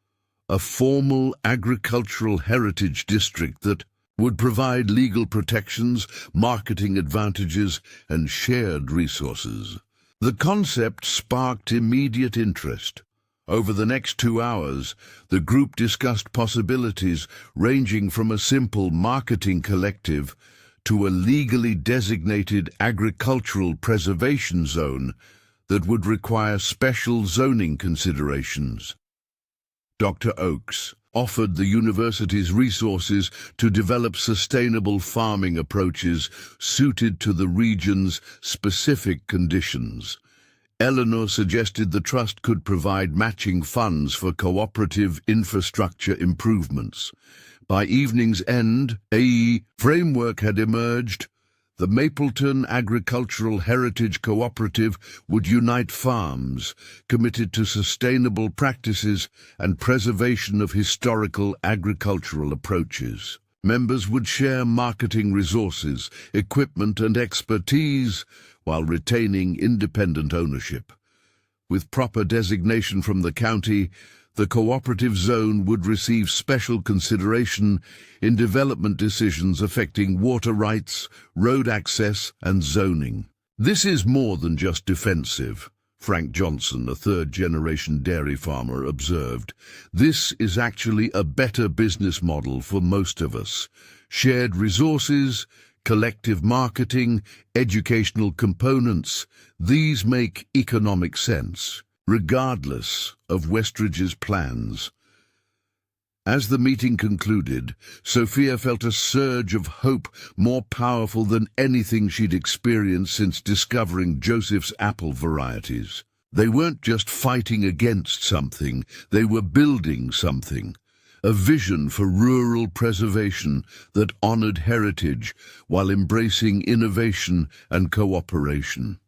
A formal agricultural heritage district that would provide legal protections, marketing advantages, and shared resources." The concept sparked immediate interest. Over the next 2 hours, the group discussed possibilities ranging from a simple marketing collective to a legally designated agricultural preservation zone that would require special zoning considerations. Dr. Oakes offered the university's resources to develop sustainable farming approaches suited to the region's specific conditions. Eleanor suggested the trust could provide matching funds for cooperative infrastructure improvements. By evening's end, a framework had emerged. The Mapleton Agricultural Heritage Cooperative would unite farms committed to sustainable practices and preservation of historical agricultural approaches. Members would share marketing resources, equipment, and expertise while retaining independent ownership. With proper designation from the county, the cooperative zone would receive special consideration in development decisions affecting water rights, road access, and zoning. This is more than just defensive. Frank Johnson, a third-generation dairy farmer, observed. This is actually a better business model for most of us. Shared resources, collective marketing, educational components, these make economic sense, regardless of Westridge's plans. As the meeting concluded, Sophia felt a surge of hope more powerful than anything she'd experienced since discovering Joseph's apple varieties. They weren't just fighting against something, they were building something. A vision for rural preservation that honored heritage while embracing innovation and cooperation.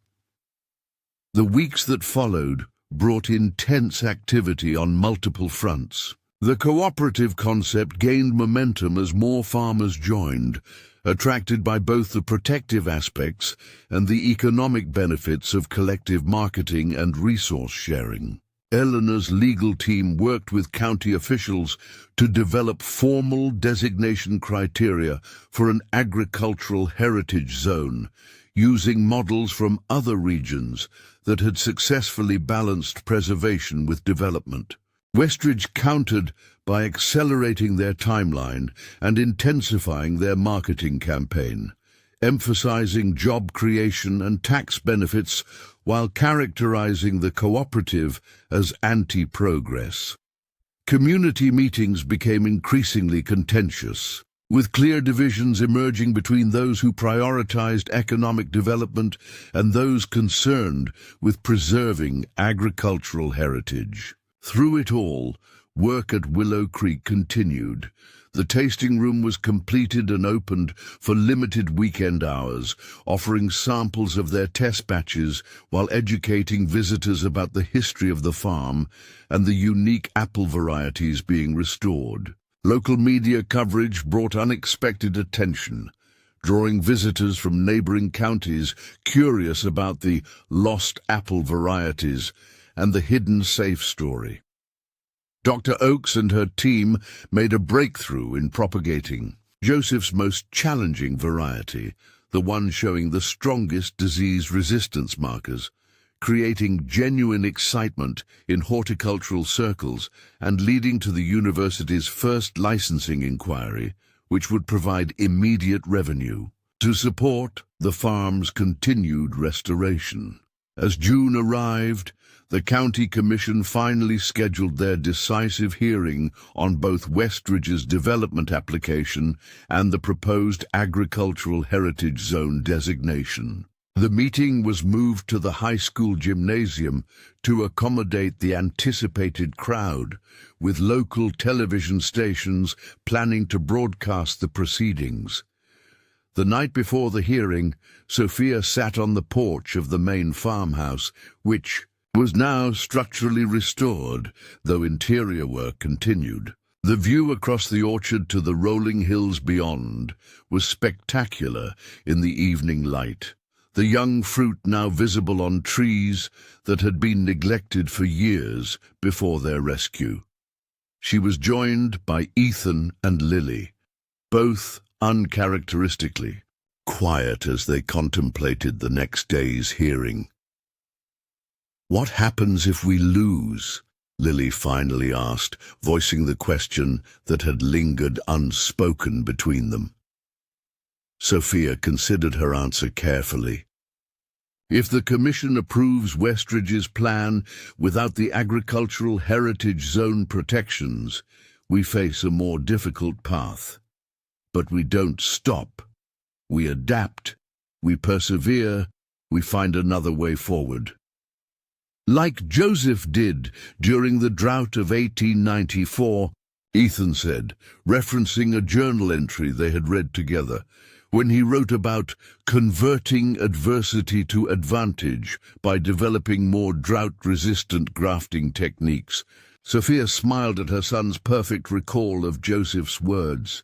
The weeks that followed brought intense activity on multiple fronts. The cooperative concept gained momentum as more farmers joined, attracted by both the protective aspects and the economic benefits of collective marketing and resource sharing. Eleanor's legal team worked with county officials to develop formal designation criteria for an agricultural heritage zone, using models from other regions that had successfully balanced preservation with development. Westridge countered by accelerating their timeline and intensifying their marketing campaign, emphasizing job creation and tax benefits while characterizing the cooperative as anti-progress. Community meetings became increasingly contentious, with clear divisions emerging between those who prioritized economic development and those concerned with preserving agricultural heritage. Through it all, work at Willow Creek continued. The tasting room was completed and opened for limited weekend hours, offering samples of their test batches while educating visitors about the history of the farm and the unique apple varieties being restored. Local media coverage brought unexpected attention, drawing visitors from neighboring counties curious about the lost apple varieties and the hidden safe story. Dr. Oakes and her team made a breakthrough in propagating Joseph's most challenging variety, the one showing the strongest disease resistance markers, creating genuine excitement in horticultural circles and leading to the university's first licensing inquiry, which would provide immediate revenue to support the farm's continued restoration. As June arrived, the County Commission finally scheduled their decisive hearing on both Westridge's development application and the proposed Agricultural Heritage Zone designation. The meeting was moved to the high school gymnasium to accommodate the anticipated crowd, with local television stations planning to broadcast the proceedings. The night before the hearing, Sophia sat on the porch of the main farmhouse, which was now structurally restored, though interior work continued. The view across the orchard to the rolling hills beyond was spectacular in the evening light, the young fruit now visible on trees that had been neglected for years before their rescue. She was joined by Ethan and Lily, both uncharacteristically quiet as they contemplated the next day's hearing. "What happens if we lose?" Lily finally asked, voicing the question that had lingered unspoken between them. Sophia considered her answer carefully. "If the Commission approves Westridge's plan without the Agricultural Heritage Zone protections, we face a more difficult path. But we don't stop. We adapt, we persevere, we find another way forward." "Like Joseph did during the drought of 1894, Ethan said, referencing a journal entry they had read together, when he wrote about converting adversity to advantage by developing more drought-resistant grafting techniques. Sophia smiled at her son's perfect recall of Joseph's words.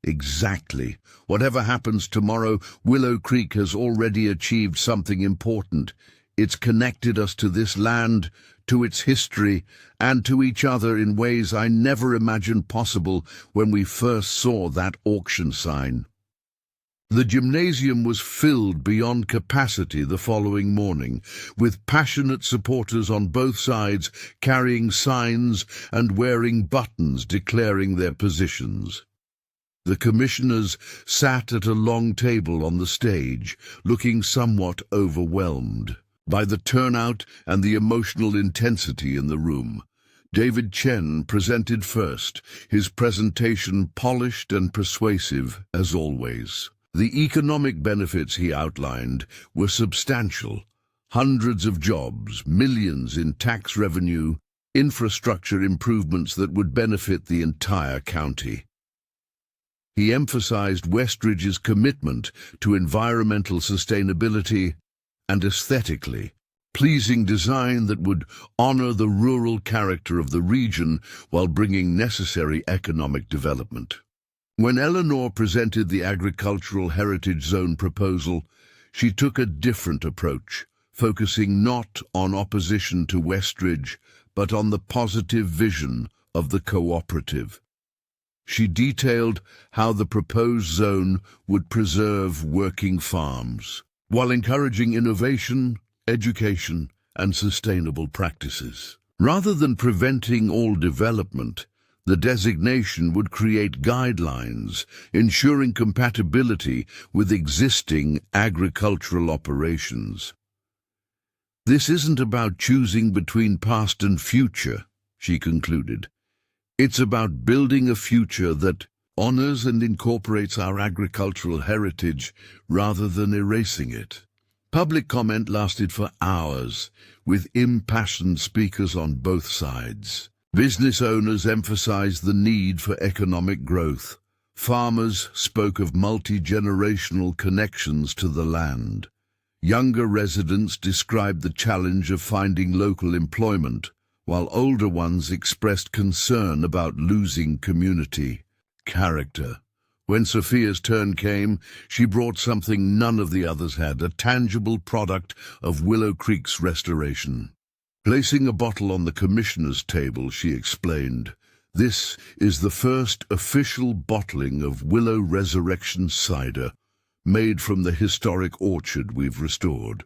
Exactly. Whatever happens tomorrow, Willow Creek has already achieved something important. It's connected us to this land, to its history, and to each other in ways I never imagined possible when we first saw that auction sign. The gymnasium was filled beyond capacity the following morning, with passionate supporters on both sides carrying signs and wearing buttons declaring their positions. The commissioners sat at a long table on the stage, looking somewhat overwhelmed by the turnout and the emotional intensity in the room. David Chen presented first, his presentation polished and persuasive as always. The economic benefits he outlined were substantial. Hundreds of jobs, millions in tax revenue, infrastructure improvements that would benefit the entire county. He emphasized Westridge's commitment to environmental sustainability and aesthetically pleasing design that would honor the rural character of the region while bringing necessary economic development. When Eleanor presented the Agricultural Heritage Zone proposal, she took a different approach, focusing not on opposition to Westridge, but on the positive vision of the cooperative. She detailed how the proposed zone would preserve working farms, while encouraging innovation, education, and sustainable practices. Rather than preventing all development, the designation would create guidelines, ensuring compatibility with existing agricultural operations. This isn't about choosing between past and future, she concluded. It's about building a future that honors and incorporates our agricultural heritage rather than erasing it. Public comment lasted for hours, with impassioned speakers on both sides. Business owners emphasized the need for economic growth. Farmers spoke of multi-generational connections to the land. Younger residents described the challenge of finding local employment, while older ones expressed concern about losing community character. When Sophia's turn came, she brought something none of the others had, a tangible product of Willow Creek's restoration. Placing a bottle on the commissioner's table, she explained, "This is the first official bottling of Willow Resurrection cider, made from the historic orchard we've restored.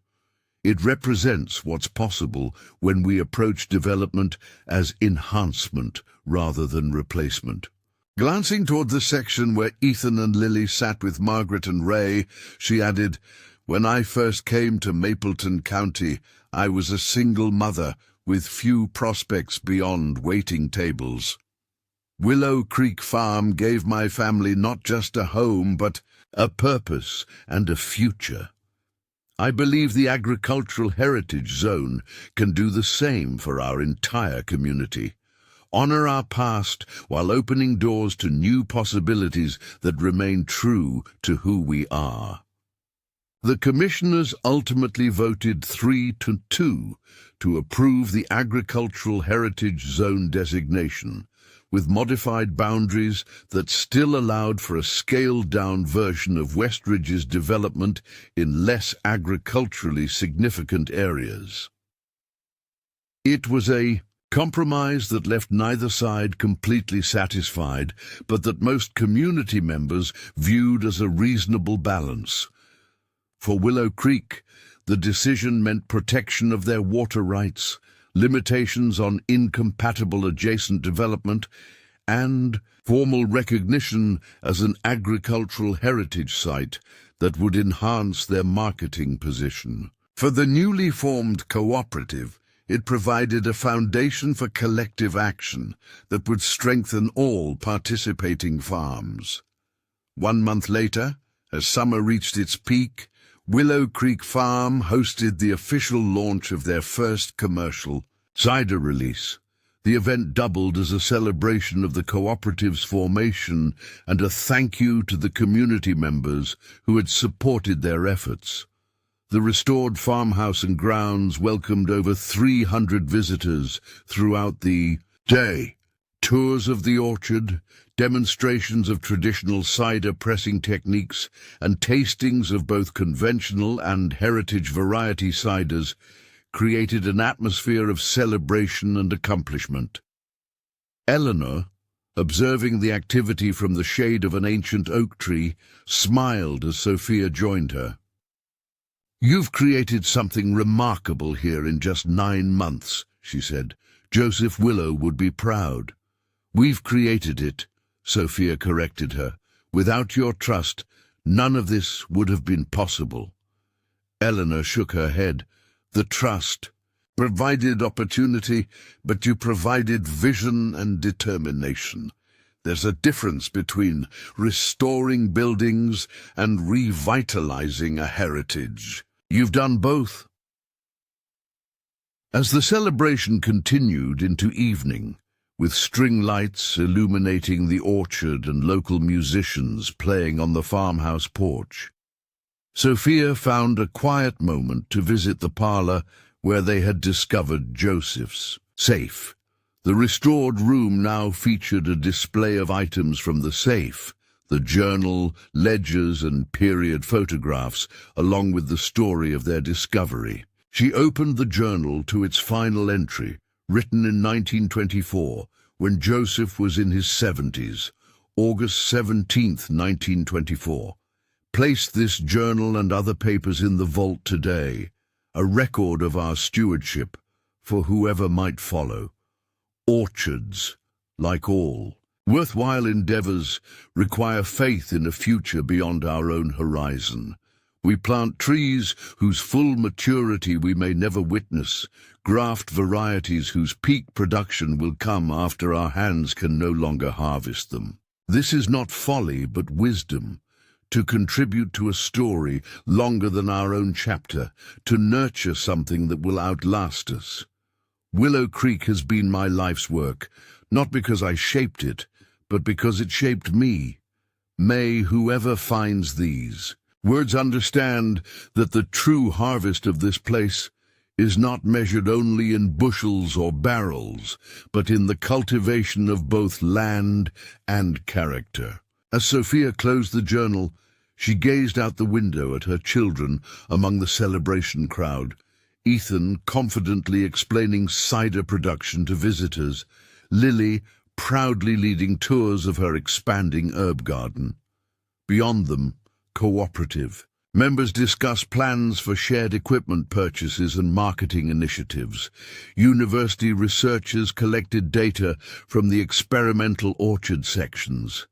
It represents what's possible when we approach development as enhancement rather than replacement." Glancing toward the section where Ethan and Lily sat with Margaret and Ray, she added, "When I first came to Mapleton County, I was a single mother with few prospects beyond waiting tables. Willow Creek Farm gave my family not just a home, but a purpose and a future. I believe the Agricultural Heritage Zone can do the same for our entire community. Honor our past while opening doors to new possibilities that remain true to who we are." The commissioners ultimately voted 3-2 to approve the Agricultural Heritage Zone designation, with modified boundaries that still allowed for a scaled-down version of Westridge's development in less agriculturally significant areas. It was a compromise that left neither side completely satisfied, but that most community members viewed as a reasonable balance. For Willow Creek, the decision meant protection of their water rights, limitations on incompatible adjacent development, and formal recognition as an agricultural heritage site that would enhance their marketing position. For the newly formed cooperative, it provided a foundation for collective action that would strengthen all participating farms. 1 month later, as summer reached its peak, Willow Creek Farm hosted the official launch of their first commercial cider release. The event doubled as a celebration of the cooperative's formation and a thank you to the community members who had supported their efforts. The restored farmhouse and grounds welcomed over 300 visitors throughout the day. Tours of the orchard, demonstrations of traditional cider pressing techniques, and tastings of both conventional and heritage variety ciders created an atmosphere of celebration and accomplishment. Eleanor, observing the activity from the shade of an ancient oak tree, smiled as Sophia joined her. "You've created something remarkable here in just 9 months," she said. "Joseph Willow would be proud." "We've created it," Sophia corrected her. "Without your trust, none of this would have been possible." Eleanor shook her head. "The trust provided opportunity, but you provided vision and determination. There's a difference between restoring buildings and revitalizing a heritage. You've done both." As the celebration continued into evening, with string lights illuminating the orchard and local musicians playing on the farmhouse porch, Sophia found a quiet moment to visit the parlor where they had discovered Joseph's safe. The restored room now featured a display of items from the safe, the journal, ledgers, and period photographs, along with the story of their discovery. She opened the journal to its final entry, written in 1924, when Joseph was in his 70s, August 17th, 1924. "Placed this journal and other papers in the vault today, a record of our stewardship for whoever might follow. Orchards, like all, worthwhile endeavors require faith in a future beyond our own horizon. We plant trees whose full maturity we may never witness, graft varieties whose peak production will come after our hands can no longer harvest them. This is not folly but wisdom, to contribute to a story longer than our own chapter, to nurture something that will outlast us. Willow Creek has been my life's work, not because I shaped it, but because it shaped me. May whoever finds these words understand that the true harvest of this place is not measured only in bushels or barrels, but in the cultivation of both land and character." As Sophia closed the journal, she gazed out the window at her children among the celebration crowd. Ethan confidently explaining cider production to visitors, Lily proudly leading tours of her expanding herb garden. Beyond them, cooperative. Members discuss plans for shared equipment purchases and marketing initiatives. University researchers collected data from the experimental orchard sections.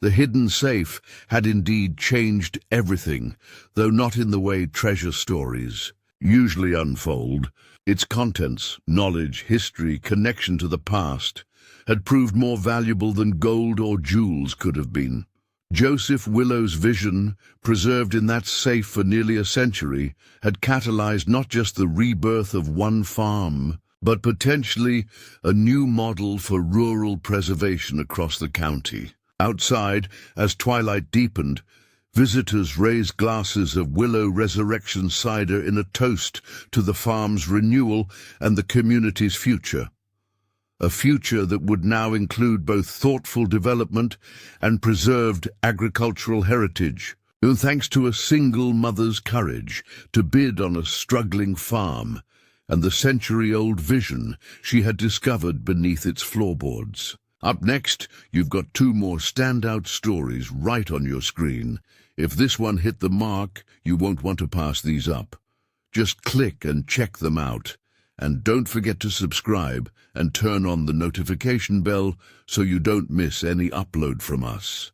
The hidden safe had indeed changed everything, though not in the way treasure stories usually unfold. Its contents, knowledge, history, connection to the past, had proved more valuable than gold or jewels could have been. Joseph Willow's vision, preserved in that safe for nearly a century, had catalyzed not just the rebirth of one farm, but potentially a new model for rural preservation across the county. Outside, as twilight deepened, visitors raised glasses of Willow Resurrection cider in a toast to the farm's renewal and the community's future. A future that would now include both thoughtful development and preserved agricultural heritage, thanks to a single mother's courage to bid on a struggling farm and the century-old vision she had discovered beneath its floorboards. Up next, you've got 2 more standout stories right on your screen. If this one hit the mark, you won't want to pass these up. Just click and check them out. And don't forget to subscribe and turn on the notification bell so you don't miss any upload from us.